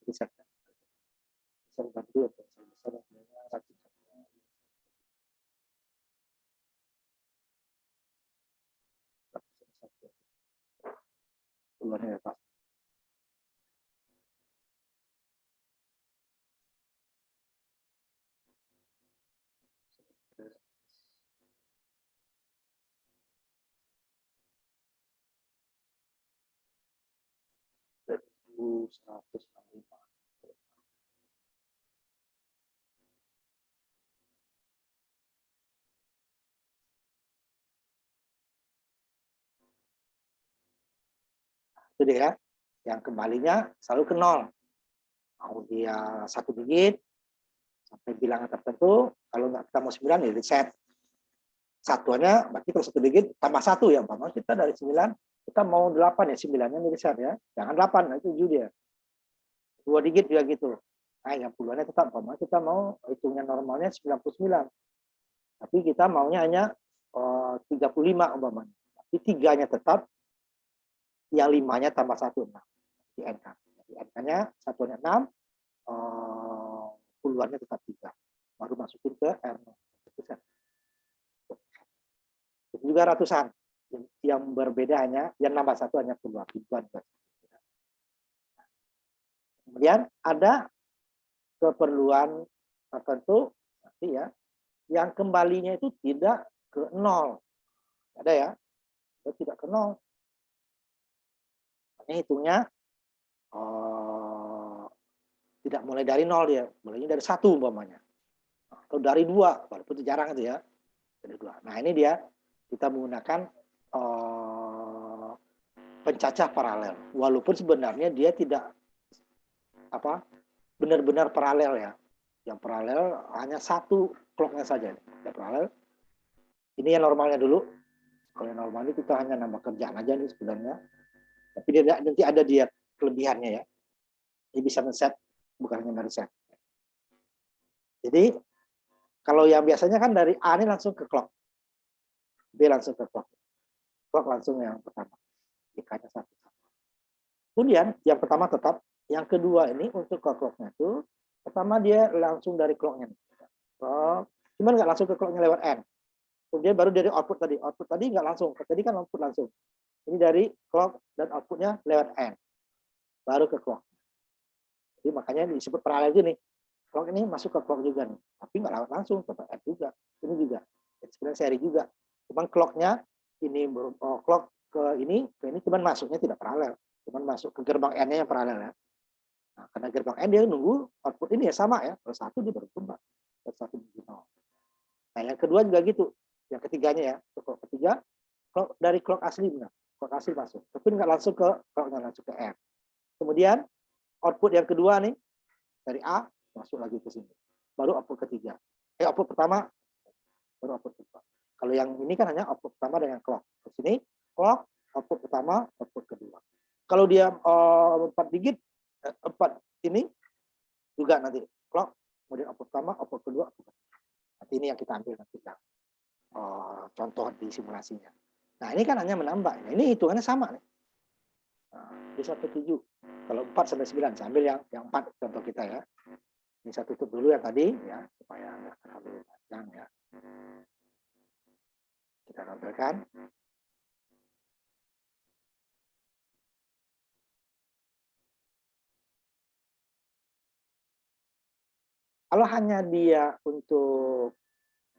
Bisa. Bisa dibantu ya. Keluarnya ya Pak. Itu deh ya. Yang kembalinya selalu ke 0. Mau dia 1 digit sampai bilangan tertentu, kalau nggak kita mau 9 ya reset. Satuannya berarti kalau 1 digit tambah 1 ya, Pak. Kita dari 9 kita mau 8 ya, 9-nya di reset ya. Jangan 8, nah itu 7 dia. 2 digit juga gitu. Nah, yang puluhannya tetap, Pak. Kita mau hitungnya normalnya 99. Tapi kita maunya hanya 35 umpamanya. Tapi 3-nya tetap, yang 5-nya tambah 1. Nah, di NK. Di NK-nya satuannya 6, puluhannya tetap 3. Baru masukin ke R0. Itu juga ratusan. Yang berbeda hanya, yang nambah 1 hanya puluhan. Kemudian ada keperluan tertentu nanti ya, yang kembalinya itu tidak ke 0. Ada ya, tidak ke 0. Ini hitungnya tidak mulai dari 0 dia, mulainya dari 1 umpamanya. Atau dari 2, walaupun itu jarang itu ya. Dari 2. Nah, ini dia kita menggunakan pencacah paralel. Walaupun sebenarnya dia tidak benar-benar paralel ya. Yang paralel hanya 1 clocknya saja. Tidak paralel. Ini yang normalnya dulu. Kalau yang normal ini kita hanya nambah kerjaan aja nih sebenarnya. Tapi dia nanti ada dia kelebihannya ya. Dia bisa men-set, bukan hanya mereset. Jadi kalau yang biasanya kan dari A ini langsung ke clock. B langsung ke clock. Clock langsung yang pertama. Jika-nya satu. Kemudian yang pertama tetap, yang kedua ini untuk ke clock-nya itu, pertama dia langsung dari clock-nya. Cuman nggak langsung ke clock-nya lewat N. Kemudian baru dari output tadi. Output tadi nggak langsung. Tadi kan output langsung. Ini dari clock dan outputnya lewat N. Baru ke clock. Jadi makanya disebut paralel gini. Clock ini masuk ke clock juga nih. Tapi nggak lewat langsung, tetap N juga. Ini juga. Sebenarnya seri juga. Cuman clock-nya ini clock ke ini cuman masuknya tidak paralel. Cuman masuk ke gerbang N-nya yang paralel ya. Nah, karena gerbang N dia nunggu output ini ya sama ya. Kalau satu dia baru kembang. Kalau satu nol. Nah, yang kedua juga gitu. Yang ketiganya ya. Clock ketiga, clock dari clock asli benar. Clock asli masuk. Tapi nggak langsung ke clock-nya, langsung ke R. Kemudian output yang kedua nih dari A masuk lagi ke sini. Baru output ketiga. Output pertama baru output kedua. Kalau yang ini kan hanya output pertama dengan clock. Ke sini clock, output pertama, output kedua. Kalau dia 4 digit 4 ini juga nanti clock, kemudian output pertama, output kedua, output kedua. Nanti ini yang kita ambil nanti contoh di simulasinya. Nah, ini kan hanya menambah. Nah, ini hitungannya sama nih. Nah, di 1,7. Kalau 4 sampai 9, saya ambil yang 4 contoh kita ya. Ini saya tutup dulu yang tadi ya, supaya nggak terlalu panjang ya. Kita tampilkan. Kalau hanya dia untuk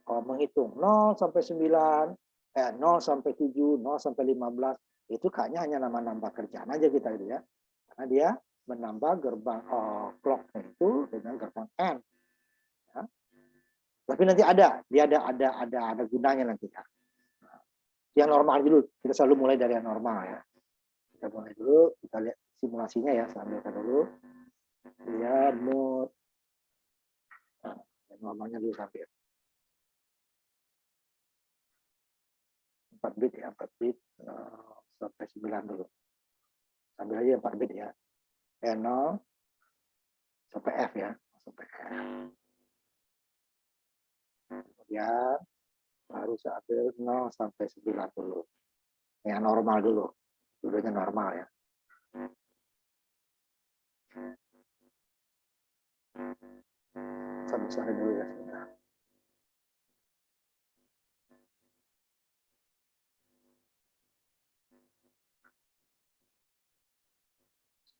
menghitung 0 sampai 9, 0 sampai 7, 0 sampai 15, itu kayaknya hanya nambah kerjaan aja kita itu ya. Karena dia menambah gerbang clock-nya itu dengan gerbang N. Ya. Tapi nanti dia ada gunanya nanti ya. Nah, yang normal dulu, kita selalu mulai dari yang normal ya. Kita mulai dulu, kita lihat simulasinya ya, sambil dulu. Lihat mode. Nah, yang normalnya dulu sambil 4 bit ya, 4 bit sampai 9 dulu. Sambil aja 4 bit ya. N0 sampai F ya, sampai F. Kemudian baru saya ambil 0 sampai 9 dulu. Yang normal dulu. Dulunya normal ya. Saya besar dulu ya.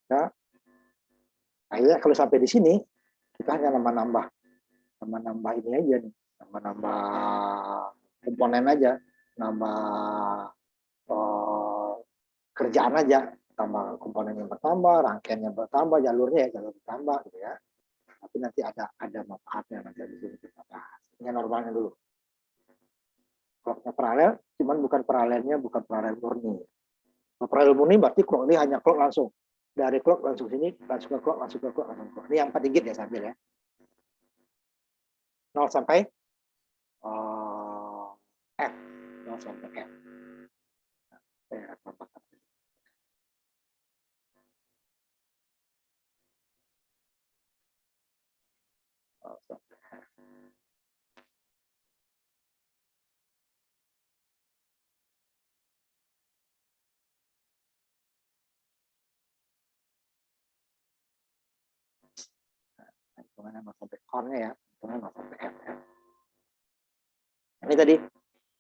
Nah, akhirnya kalau sampai di sini, kita hanya nambah-nambah ini aja nih. Nambah komponen aja. Nambah kerjaan aja. Tambah komponen yang bertambah, rangkaian yang bertambah, jalurnya ya jalur bertambah gitu ya. Tapi nanti ada manfaatnya nanti di sini kita bahas. Ini normalnya dulu. Clocknya paralel, cuman bukan paralel murni. Kalau paralel murni berarti clock ini hanya clock langsung. Dari clock langsung sini, langsung ke clock, langsung ke clock, langsung ke clock. Ini yang 4 digit ya sambil ya. 0 sampai F. 0 sampai F. Saya tambahkan. Hitungannya 0 sampai on-nya ya. Hitungannya 0 sampai F ya. Ini tadi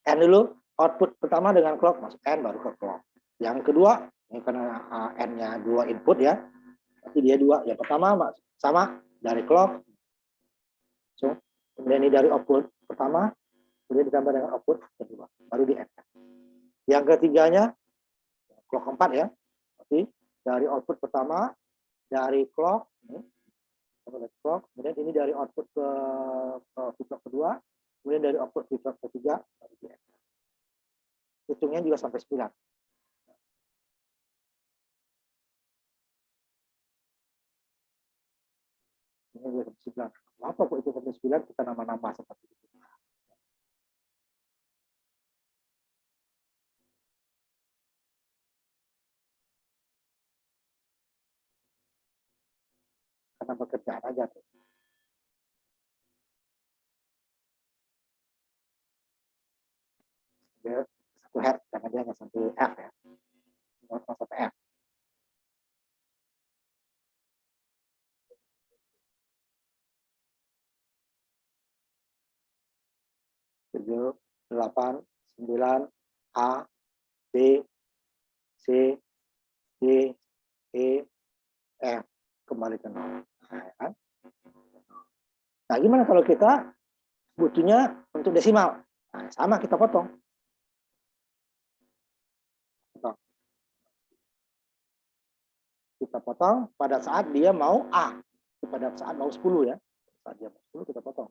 N dulu, output pertama dengan clock masuk N baru ke clock. Yang kedua, ini karena N-nya 2 input ya, berarti dia 2. Yang pertama sama dari clock, so, kemudian ini dari output pertama, kemudian ditambah dengan output kedua, baru di N. Yang ketiganya, clock 4 ya, berarti dari output pertama, dari clock, kemudian ini dari output ke flip-flop kedua, kemudian dari output flip-flop ketiga, baru di N. Hitungnya juga sampai 9. Ini juga sampai 9. Apa kok itu sampai 9 kita nambah-nambah seperti itu. karena pekerjaan aja tuh. Dia 1 Hz karena dia nggak sampai F ya, nggak sampai F. 7, 8, 9, A, B, C, D, E, F, kembali ke 0. Nah, kan? Nah, gimana kalau kita butuhnya untuk desimal? Nah, sama, kita potong. Kita potong pada saat dia mau A. Pada saat mau 10 ya. Saat dia mau 10 kita potong.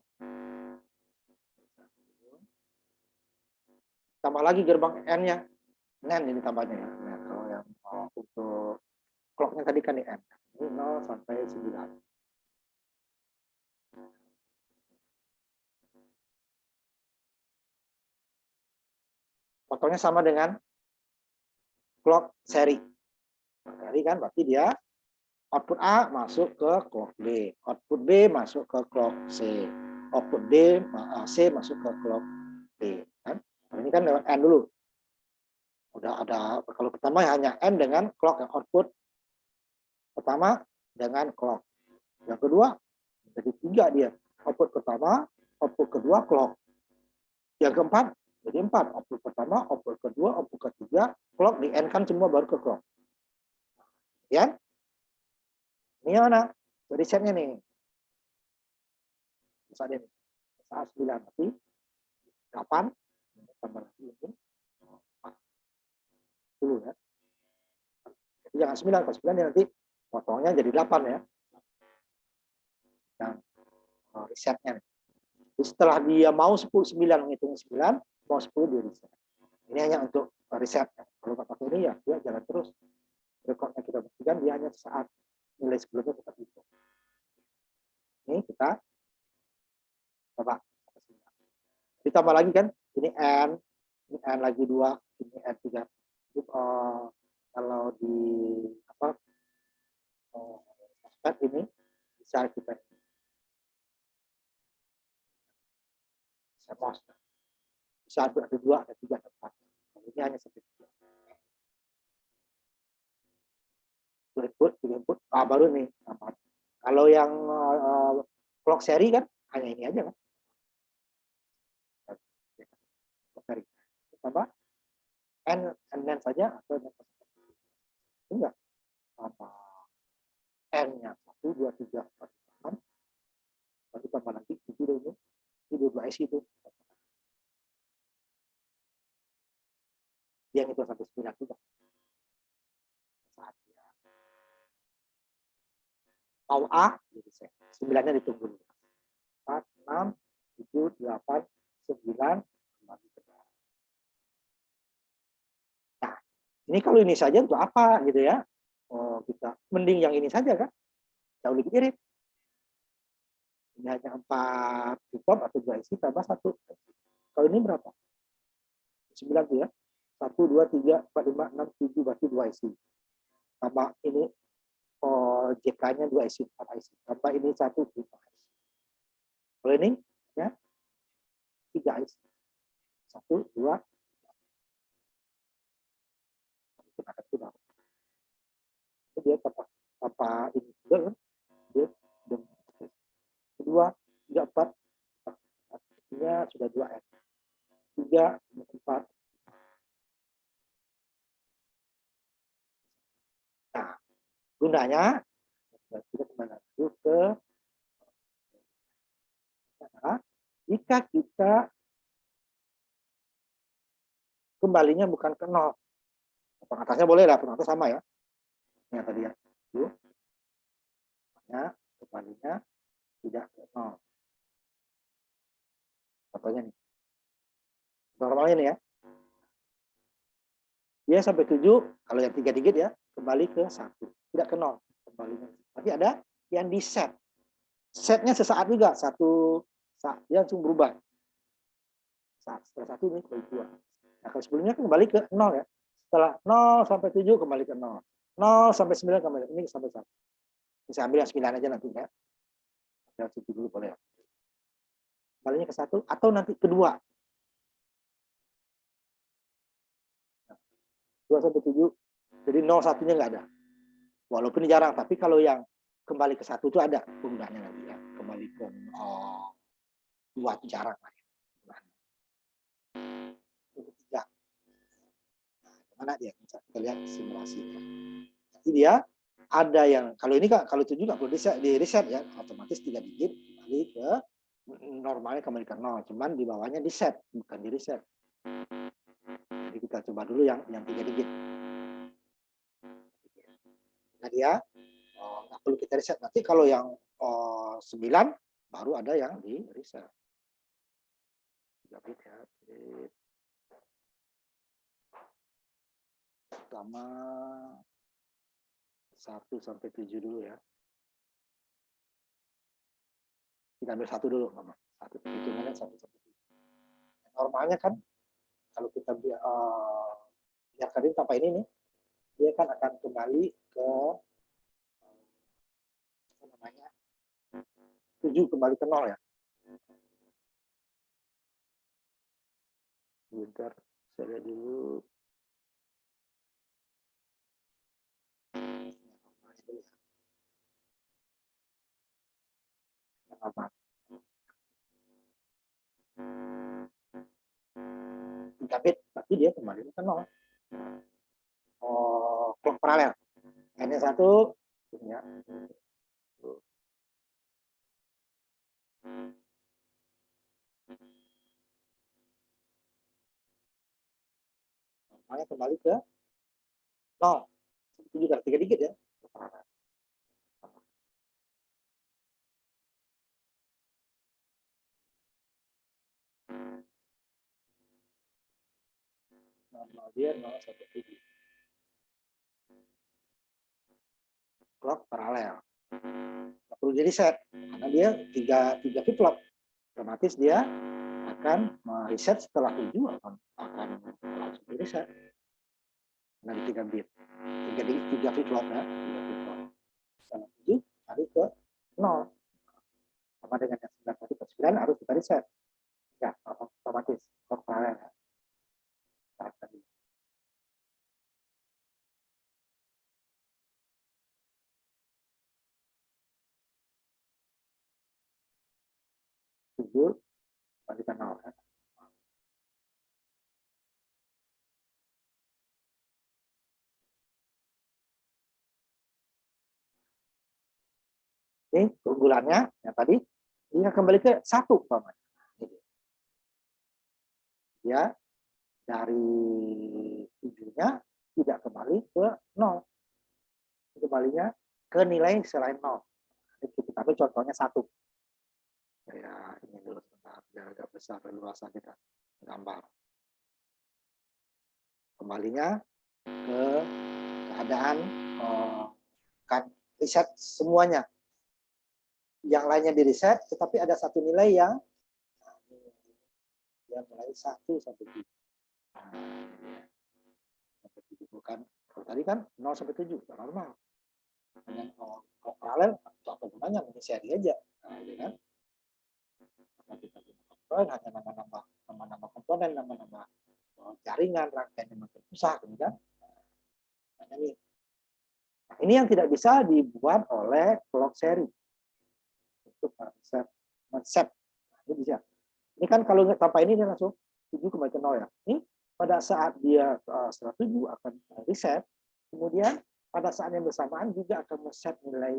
Tambah lagi gerbang N-nya. N ini tambahnya ya. Nah, kalau yang mau untuk clock-nya tadi kan di N. Ini 0 sampai 9. Potongnya sama dengan clock seri. Seri kan berarti dia output A masuk ke clock B, output B masuk ke clock C, output C masuk ke clock D. Kan? Ini kan lewat N dulu. Udah ada, kalau pertama hanya N dengan clock yang output pertama dengan clock. Yang kedua jadi 3 dia. Output pertama, output kedua clock. Yang keempat jadi 4. Output pertama, output kedua, output ketiga, clock di N kan semua baru ke clock. Ya? Ini mana? Jadi setnya nih. Misalnya nih. Saat 9 nanti 8 tambah lagi ini 10 ya. Jadi jangan 9, kalau 9 nanti potongnya jadi 8 ya. Yang resetnya. Jadi setelah dia mau 10, 9 menghitung 9, mau 10 dia reset. Ini hanya untuk reset. Kalau nggak pakai ini ya dia jalan terus. Rekodnya kita buktikan dia hanya saat nilai sebelumnya tetap hitung. Ini kita coba. Ditambah lagi kan, ini N lagi 2, ini N 3. Kalau di ini bisa kita bisa ada 2, ada 3, ada 4. Ini hanya sampai 3. 2 input, 3 input, baru nih. Kalau yang clock seri kan hanya ini aja kan. Seri. Tambah N saja atau enggak. Tambah N-nya 1, 2, 3, 4, 5. Lalu tambah lagi 7 ini. Ini 22 IC itu. Yang itu sampai 9 juga. Mau A, jadi 9-nya ditunggu. 4, 6, 7, 8, 9. Nah, ini kalau ini saja untuk apa gitu ya? Oh, kita mending yang ini saja kan? Jauh lebih irit. Ini hanya 4 cukup atau 2 IC tambah 1. Kalau ini berapa? 9 tuh ya. 1, 2, 3, 4, 5, 6, 7, berarti 2 IC. Tambah ini JK-nya 2 IC, 4 IC. Tambah ini 1, 5 IC. Kalau ini ya 3 IC. 1, 2, dia apa ini juga kan? Dia kedua 3, 4. Artinya sudah 2 N. 3, 4. Nah, gunanya kita kembali ke jika kita kembalinya bukan ke 0. Pengatasnya boleh lah, pengatas sama ya. Ini tadi ya. Kembalinya tidak ke 0. Contohnya nih. Normalnya nih ya. Dia sampai 7, kalau yang 3 digit ya, kembali ke 1. Tidak ke 0. Kembalinya. Tapi ada yang di set. Setnya sesaat juga. Satu saat dia langsung berubah. Setelah 1 ini ke 2. Nah, kalau sebelumnya kembali ke 0 ya. Setelah 0 sampai 7 kembali ke 0. 0 sampai 9 kembali. Ini sampai 1. Bisa ambil yang 9 aja nanti ya. Yang 7 dulu boleh. Kembalinya ke 1 atau nanti kedua. 2 sampai 7. Jadi 0 1-nya nggak ada. Walaupun jarang, tapi kalau yang kembali ke 1 itu ada penggunaannya nanti ya. Kembali ke 2 itu jarang lah ya. Ketiga. Nah, mana dia? Kita lihat simulasinya. Jadi dia ada yang kalau ini kalau 7 nggak perlu di reset ya, otomatis 3 digit kembali ke normalnya, kembali ke 0. Cuman di bawahnya di set, bukan di reset. Jadi kita coba dulu yang 3 digit. Nah dia nggak perlu kita reset. Nanti kalau yang 9 baru ada yang di reset. 3 bit ya. Pertama 1 sampai 7 dulu ya. Kita ambil 1 dulu, Mama. 1 hitungannya 1 sampai 7. Normalnya kan kalau kita biarkan ini tanpa ini nih, dia kan akan kembali ke apa namanya 7 kembali ke 0 ya. Bentar, saya lihat dulu. Apa? 3 bit, berarti dia kembali ke 0. Clock paralel. N-nya 1, ya. Makanya kembali ke 0. Itu juga 3 digit ya. Normal dia 0 sampai 7. Clock paralel. Nggak perlu jadi set karena dia 3 flip flop. Otomatis dia akan mereset setelah 7 akan langsung di reset. Nah, 3 bit. 3 flip flop ya, 3 flip flop. Setelah 7 tarik ke 0. Sama dengan yang 9 tadi ke 9 harus kita reset. Ya, otomatis clock paralel ya. Saat tadi. Tujuh kembalikan 0 ya. Ini keunggulannya yang tadi dia kembali ke 1 umpamanya. Ya, dari 7-nya tidak kembali ke 0. Kembalinya ke nilai selain 0. Kita ambil contohnya 1. Ya, ini dulu sebentar, biar agak besar leluasa kita gambar. Kembalinya ke keadaan kan reset semuanya. Yang lainnya di reset, tetapi ada satu nilai yang mulai 1 sampai 7. Sampai 7 bukan. Kalau tadi kan 0 sampai 7, normal. Dengan paralel, apa gunanya? Ini seri aja. Nah, ya kan? Kita hanya nama-nama komponen, nama-nama jaringan, rangkaian yang makin susah, kan? Nah, ini yang tidak bisa dibuat oleh clock seri. Untuk bisa men-set. Nah, ini bisa. Ini kan kalau tanpa ini dia langsung 7 kembali ke 0 ya. Ini pada saat dia setelah 7 akan reset, kemudian pada saat yang bersamaan juga akan men-set nilai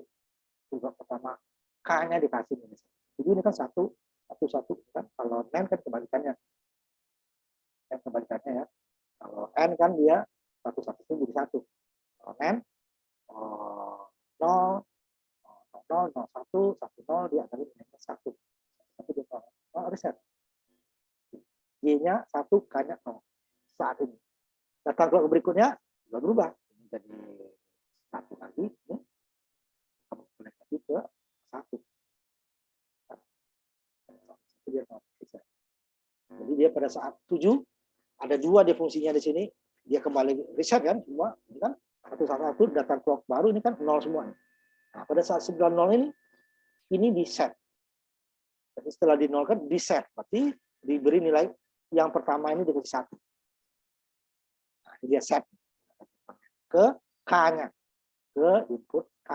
juga pertama K-nya dikasih ini. Jadi ini kan satu kan. Kalau NAND kan kebalikannya. N kebalikannya ya. Kalau N kan dia 1 itu jadi 1. Kalau NAND 0 0 0 1 1 0 dia akan nilainya 1. 1 dia 0 reset. Y-nya 1, K-nya 0. Saat ini. Data clock berikutnya sudah berubah. Ini jadi 1 lagi. Ini kamu boleh lagi ke 1. Jadi dia pada saat 7 ada 2 dia fungsinya di sini, dia kembali reset kan semua, ini kan satu data clock baru ini kan 0 semua. Nah, pada saat 90 ini di set. Jadi setelah dinolkan di set, berarti diberi nilai yang pertama ini dikasih 1. Nah, dia set ke K-nya, ke input K.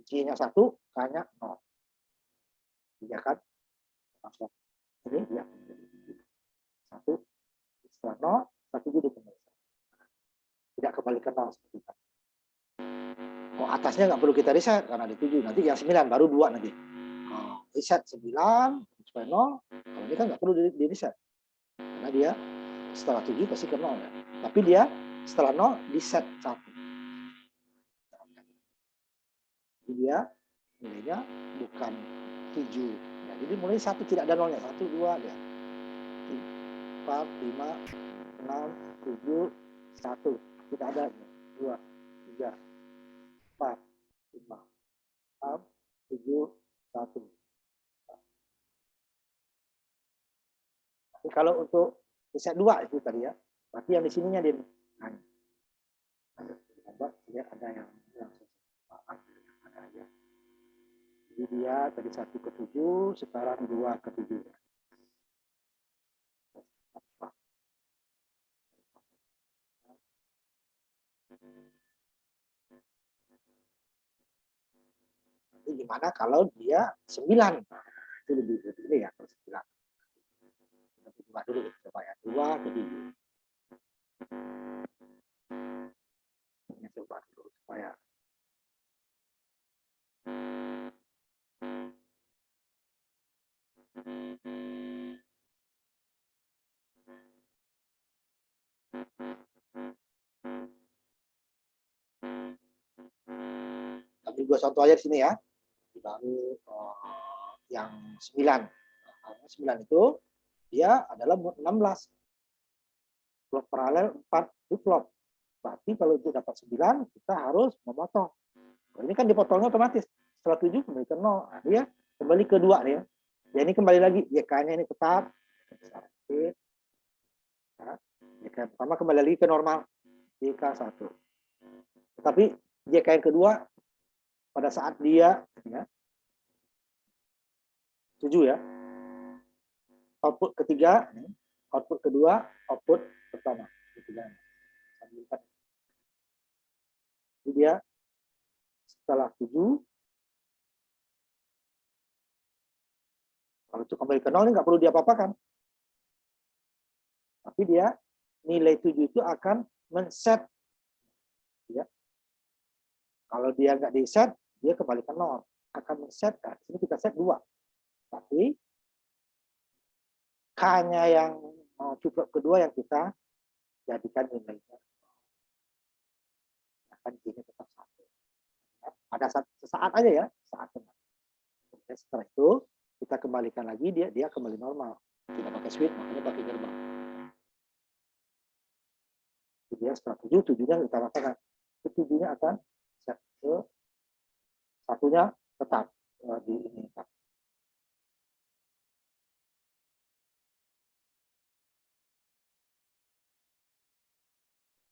J-nya 1, K-nya 0. Iya kan? Masuk. Ini dia. 1, setelah 0, 1 jadi kembali. Tidak kembali ke 0 seperti itu. Oh, atasnya nggak perlu kita reset karena ada 7. Nanti yang 9 baru 2 nanti. Oh, reset 9 supaya 0. Kalau ini kan nggak perlu di reset. Karena dia setelah 7 pasti ke 0 ya. Tapi dia setelah 0 di set 1. Jadi dia nilainya bukan 7. Ya, jadi mulai 1 tidak ada 0-nya. 1, 2 dia. 4, 5, 6, 7, 1. Tidak ada. 2, 3, 4, 5, 6, 7, 1. Tapi kalau untuk reset 2 itu tadi ya, berarti yang di sininya dia ada yang ada aja. Jadi dia tadi 1 ke 7, sekarang 2 ke 7. Nanti gimana kalau dia 9? Nah, itu lebih ini ya, 9. Kita buka dulu coba ya, 2 ke 7. Ini coba dulu supaya ambil 2 contoh aja di sini ya. Baru yang 9. Nah, 9 itu dia adalah 16. Blok paralel 4 flip-flop. Berarti kalau untuk dapat 9, kita harus memotong. Ini kan dipotongnya otomatis. Setelah 7 kembali ke 0. Nah, dia kembali ke 2 ya. Ya ini kembali lagi. JK-nya ini tetap. Nah, JK pertama kembali lagi ke normal. JK 1. Tetapi JK yang kedua, pada saat dia ya, 7 ya. Output ketiga, output kedua, output pertama. Jadi dia setelah 7, kalau itu kembali ke 0 ini nggak perlu diapa-apakan. Tapi dia nilai 7 itu akan men-set. Ya. Kalau dia nggak di-set, dia kembali ke 0. Akan men-set. Nah, di sini kita set 2. Tapi K-nya yang cuplok kedua yang kita jadikan nilainya. Akan J-nya tetap 1. Ya. Pada sesaat aja ya. Saat benar. Setelah itu, kita kembalikan lagi, dia kembali normal. Tidak pakai switch, makanya pakai gerbang. Dia setelah 7, 7-nya kita rasakan. 7-nya akan set ke 1-nya tetap di ini.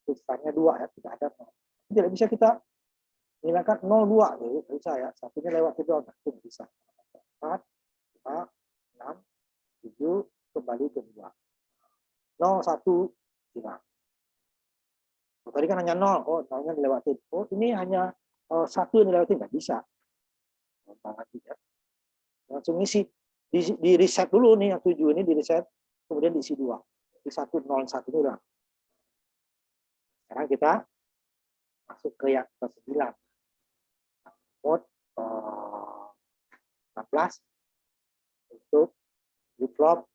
Tulisannya 2 ya, tidak ada 0. Tidak bisa kita hilangkan 02 gitu, bisa ya. Satunya lewat itu itu bisa. 4, 5, 6, 7 kembali ke 2. 0, 1 hilang. Oh, tadi kan hanya 0, oh 0-nya dilewatin. Oh, ini hanya 1 yang dilewatin, nggak bisa. Lagi ya. Langsung isi di reset dulu nih yang 7 ini di reset, kemudian diisi 2. Di 1 0 1 ini udah. Sekarang kita masuk ke yang ke-9. Mode 16 untuk flip-flop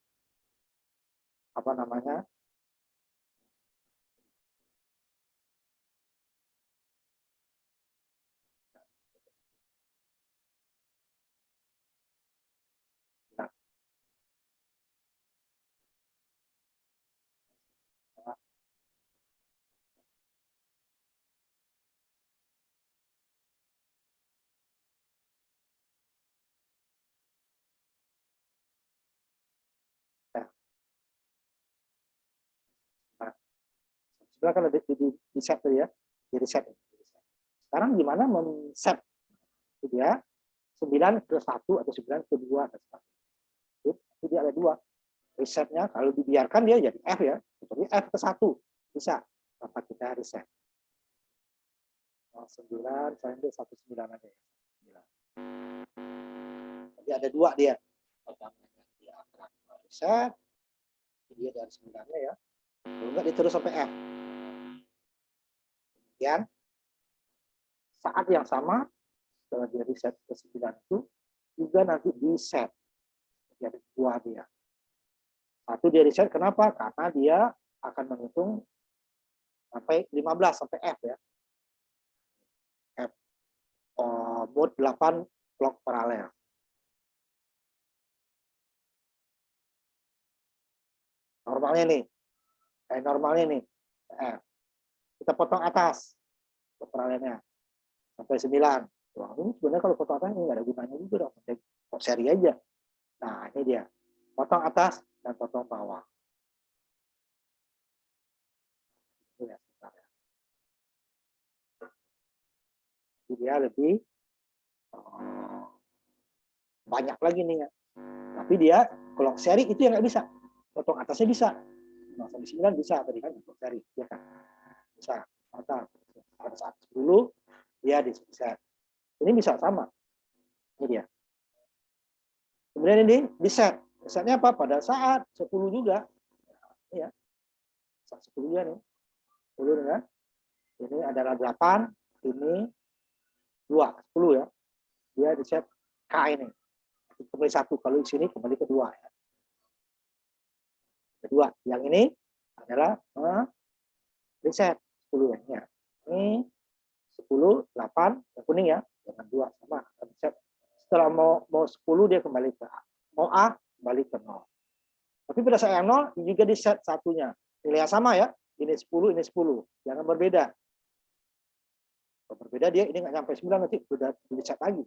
apa namanya? Sebelah kan ada di set tadi ya, di reset. Sekarang gimana men-set gitu ya, 9 ke 1 atau 9 ke 2 dan sebagainya. Jadi ada dua. Resetnya kalau dibiarkan dia jadi F ya, seperti F ke 1 bisa tanpa kita reset. 9 sampai 19 aja ya. Jadi ada dua dia. Pertamanya dia akan reset, dia dari 9-nya ya. Kalau enggak dia terus sampai F. Kemudian saat yang sama setelah dia reset ke 9 itu juga nanti di set. Jadi dua dia. Satu dia reset kenapa? Karena dia akan menghitung sampai 15 sampai F ya. F mode 8 clock paralel. Normalnya nih. Normalnya nih. Kita potong atas clock paralelnya sampai 9. Wah, ini sebenarnya kalau potong atas ini nggak ada gunanya juga dong. Kok seri aja. Nah, ini dia. Potong atas dan potong bawah. Ya, jadi dia lebih banyak lagi nih ya. Tapi dia kalau seri itu yang nggak bisa. Potong atasnya bisa. Nah, sampai 9 bisa tadi kan untuk seri, ya kan? Bisa. Maka pada saat 10 dia di set. Ini bisa sama. Ini dia. Kemudian ini di set. Setnya apa? Pada saat 10 juga. Ya. Saat 10 juga nih. 10 nih kan. Ini adalah 8, ini 2, 10 ya. Dia di set K ini. Kembali 1, kalau di sini kembali ke 2 ya. Kedua, yang ini adalah reset 10 ya. Ini 10, 8, yang kuning ya, dengan 2 sama reset. Setelah mau 10 dia kembali ke A. Mau A kembali ke 0. Tapi pada saat yang 0 juga di set satunya. Nilai yang sama ya. Ini 10, ini 10. Jangan berbeda. Kalau berbeda dia ini nggak sampai 9 nanti sudah di set lagi.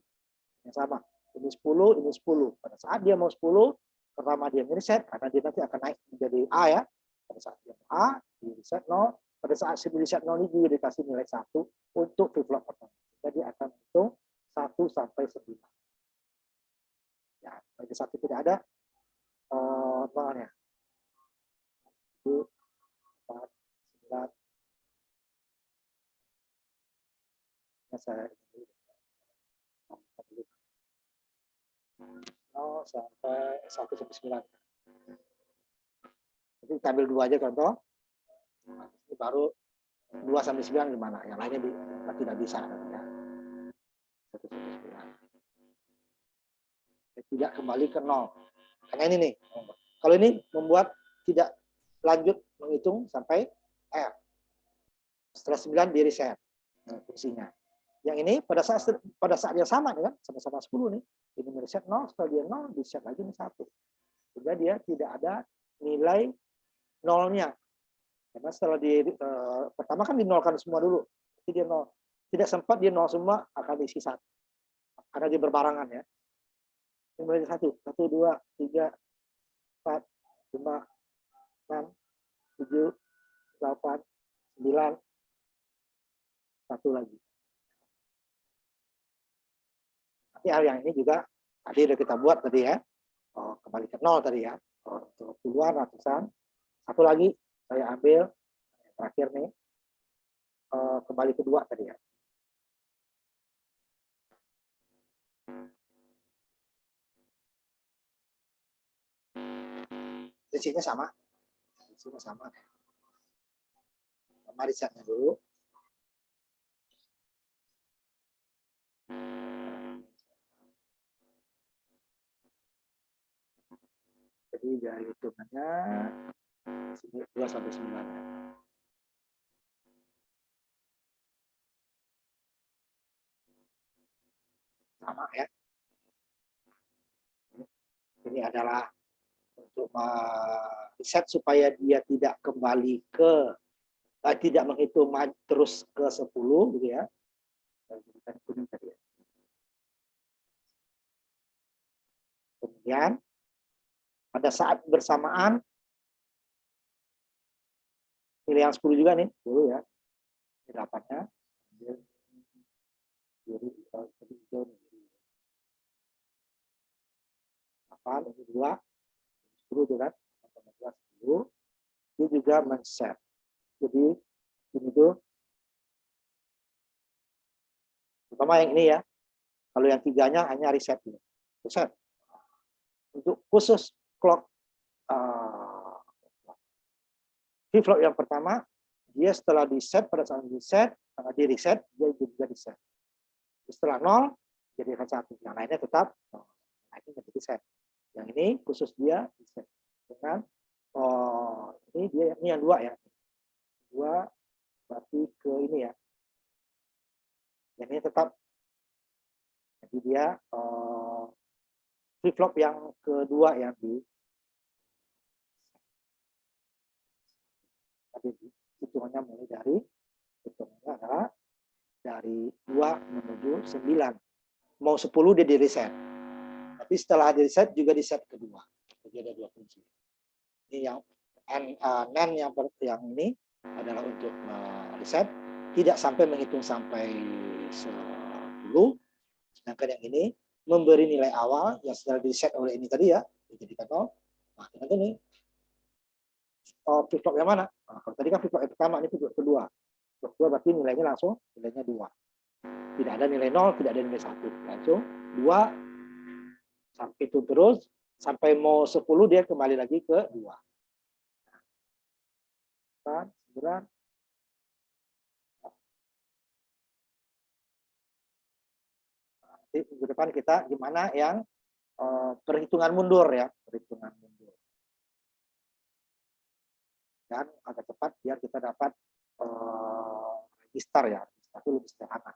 Yang sama. Ini 10, ini 10. Pada saat dia mau 10, pertama dia reset karena dia nanti akan naik menjadi A ya. Pada saat dia A, di reset 0. Pada saat si reset 0 ini juga dikasih nilai 1 untuk flip-flop pertama. Jadi akan hitung 1 sampai 9. Ya, bagi 1 tidak ada nolnya. 1, 4, 9. Ya, saya 0 sampai 1 sampai 9. Jadi kita ambil 2 aja contoh. Ini baru 2 sampai 9 gimana? Yang lainnya tidak bisa. Ya. 1 sampai 9. Tidak kembali ke 0. Karena ini nih. Kalau ini membuat tidak lanjut menghitung sampai F. Setelah 9 di reset fungsinya. Yang ini pada saat yang sama nih kan, sama-sama 10 nih. Ini reset 0, setelah dia 0, di reset lagi 1. Sehingga dia tidak ada nilai nolnya. Karena setelah pertama kan dinolkan semua dulu. Jadi dia 0. Tidak sempat dia 0 semua akan diisi 1. Karena dia berbarangan ya. Ini mulai 1, 1, 2, 3, 4, 5, 6, 7, 8, 9, 1 lagi. Tapi hal yang ini juga tadi sudah kita buat tadi ya. Kembali ke 0 tadi ya. Untuk puluhan, ratusan. Satu lagi saya ambil terakhir nih. Kembali ke 2 tadi ya. Isinya sama. Isinya sama. Mari setnya dulu. Jadi dari hitungannya 2 sampai 9. Sama ya. Ini adalah untuk reset supaya dia tidak kembali ke tidak menghitung terus ke 10 gitu ya. Kemudian pada saat bersamaan nilai yang 10 juga nih dulu ya. 8-nya Biru, hijau, 8, ini 2, 10 itu kan, 10. Dia juga men-set. Jadi ini tuh, terutama yang ini ya. Kalau yang 3-nya hanya reset dulu. Reset. Untuk khusus clock flip-flop yang pertama, dia setelah di set, pada saat di set, di reset, dia juga di set. Setelah 0, jadi reset 1. Yang lainnya tetap, ini menjadi set. Yang ini khusus dia di set. Dengan, ini yang 2 ya. 2 berarti ke ini ya. Yang ini tetap. Jadi dia flip-flop yang kedua yang di hitungannya mulai dari hitungannya adalah dari 2 menuju 9. Mau 10 dia di reset. Tapi setelah di reset juga di set kedua. Jadi ada 2 kunci. Ini yang NaN yang ini adalah untuk reset, tidak sampai menghitung sampai 10. Sedangkan yang ini memberi nilai awal yang setelah di set oleh ini tadi ya, dijadikan 0. Nah, nanti ini flip-flop yang mana? Nah, kalau tadi kan flip-flop yang pertama, ini flip-flop kedua. Flip-flop kedua berarti nilainya langsung nilainya 2. Tidak ada nilai 0, tidak ada nilai 1. Langsung 2 sampai itu terus sampai mau 10 dia kembali lagi ke 2. 9. Nanti minggu depan kita gimana yang perhitungan mundur ya, perhitungan mundur. Dan agak cepat biar kita dapat register ya, register itu lebih sederhana.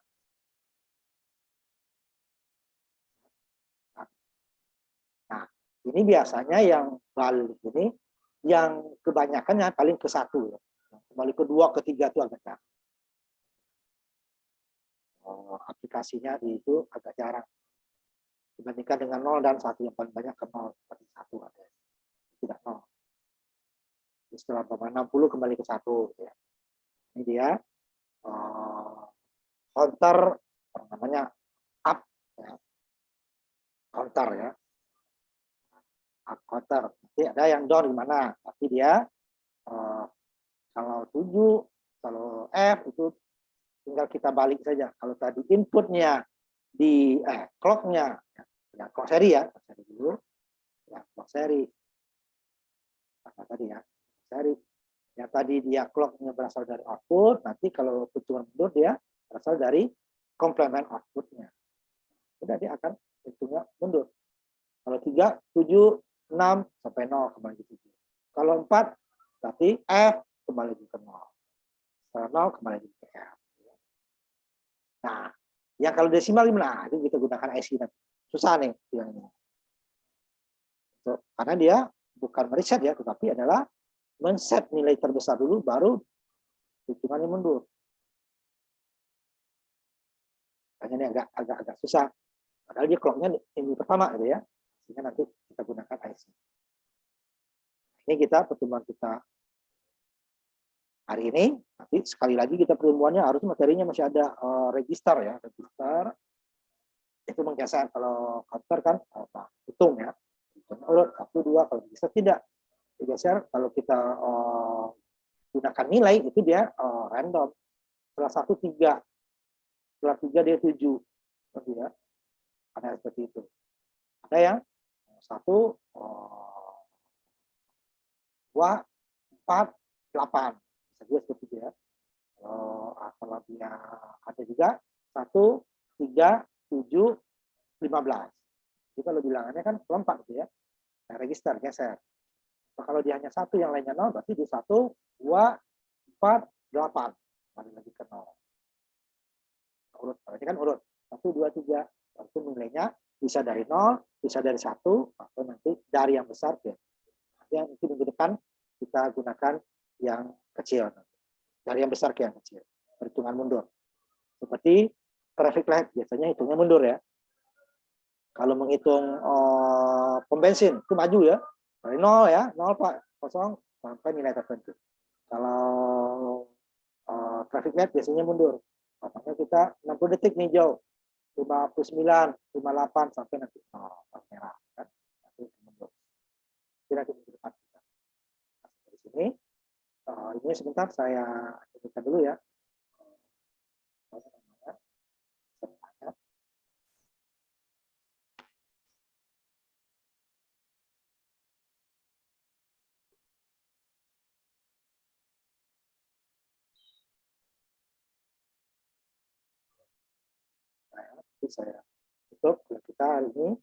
Nah, ini biasanya yang balik ini, yang kebanyakannya paling ke 1 ya. Kembali ke 2, ke 3 itu agak jarang. Aplikasinya itu agak jarang. Dibandingkan dengan 0 dan 1 yang paling banyak ke 0, seperti 1 ada. Tidak 0. Setelah 60 kembali ke 1 ya. Ini dia counter namanya up ya. Counter ya. Up counter. Nanti ada yang down gimana? Tapi dia kalau 7, kalau F itu tinggal kita balik saja. Kalau tadi inputnya di clock-nya ya, clock seri ya, clock seri dulu. Ya, clock seri. Apa tadi ya? Seri. Yang tadi dia clock-nya berasal dari output, nanti kalau hitungan mundur dia berasal dari komplement output-nya. Sudah dia akan hitungnya mundur. Kalau 3, 7, 6 sampai 0 kembali ke 7. Kalau 4 berarti F kembali ke 0. Setelah 0 kembali ke F. Nah, yang kalau desimal gimana? Itu kita gunakan IC nanti. Susah nih yang ini. Karena dia bukan mereset ya, tetapi adalah men-set nilai terbesar dulu, baru hitungannya mundur. Makanya ini agak susah. Padahal dia clock-nya ini pertama gitu ya. Sehingga nanti kita gunakan IC. Ini kita pertemuan kita hari ini. Nanti sekali lagi kita pertemuannya harus materinya masih ada register ya, register. Itu menggeser kalau counter kan hitung ya. Urut 1, 2, kalau bisa tidak digeser. Kalau kita gunakan nilai itu dia random. Setelah 1 3, setelah 3 dia 7, seperti ya. Ada seperti itu. Ada yang 1 2 4 8, bisa juga seperti itu ya. Kalau dia ada juga 1 3 7 15. Jadi kalau bilangannya kan lompat gitu ya. Nah, register geser. Nah, kalau dia hanya 1 yang lainnya 0, berarti di 1 2 4 8. Kembali lagi ke 0. Urut, ini kan urut 1 2 3. Berarti nilainya bisa dari 0, bisa dari 1, atau nanti dari yang besar ya. Yang nanti minggu depan kita gunakan yang kecil. Dari yang besar ke yang kecil. Perhitungan mundur. Seperti traffic light, biasanya hitungnya mundur ya. Kalau menghitung pom bensin, itu maju ya. Dari 0 ya, 0 Pak, 0 sampai nilai tertentu. Kalau traffic light biasanya mundur. Makanya kita 60 detik nih jauh. 59, 58 sampai nanti merah kan. Nanti mundur. Jadi nanti minggu depan kita. Dari sini ini sebentar saya tunjukkan dulu ya. Saya tutup kita hari ini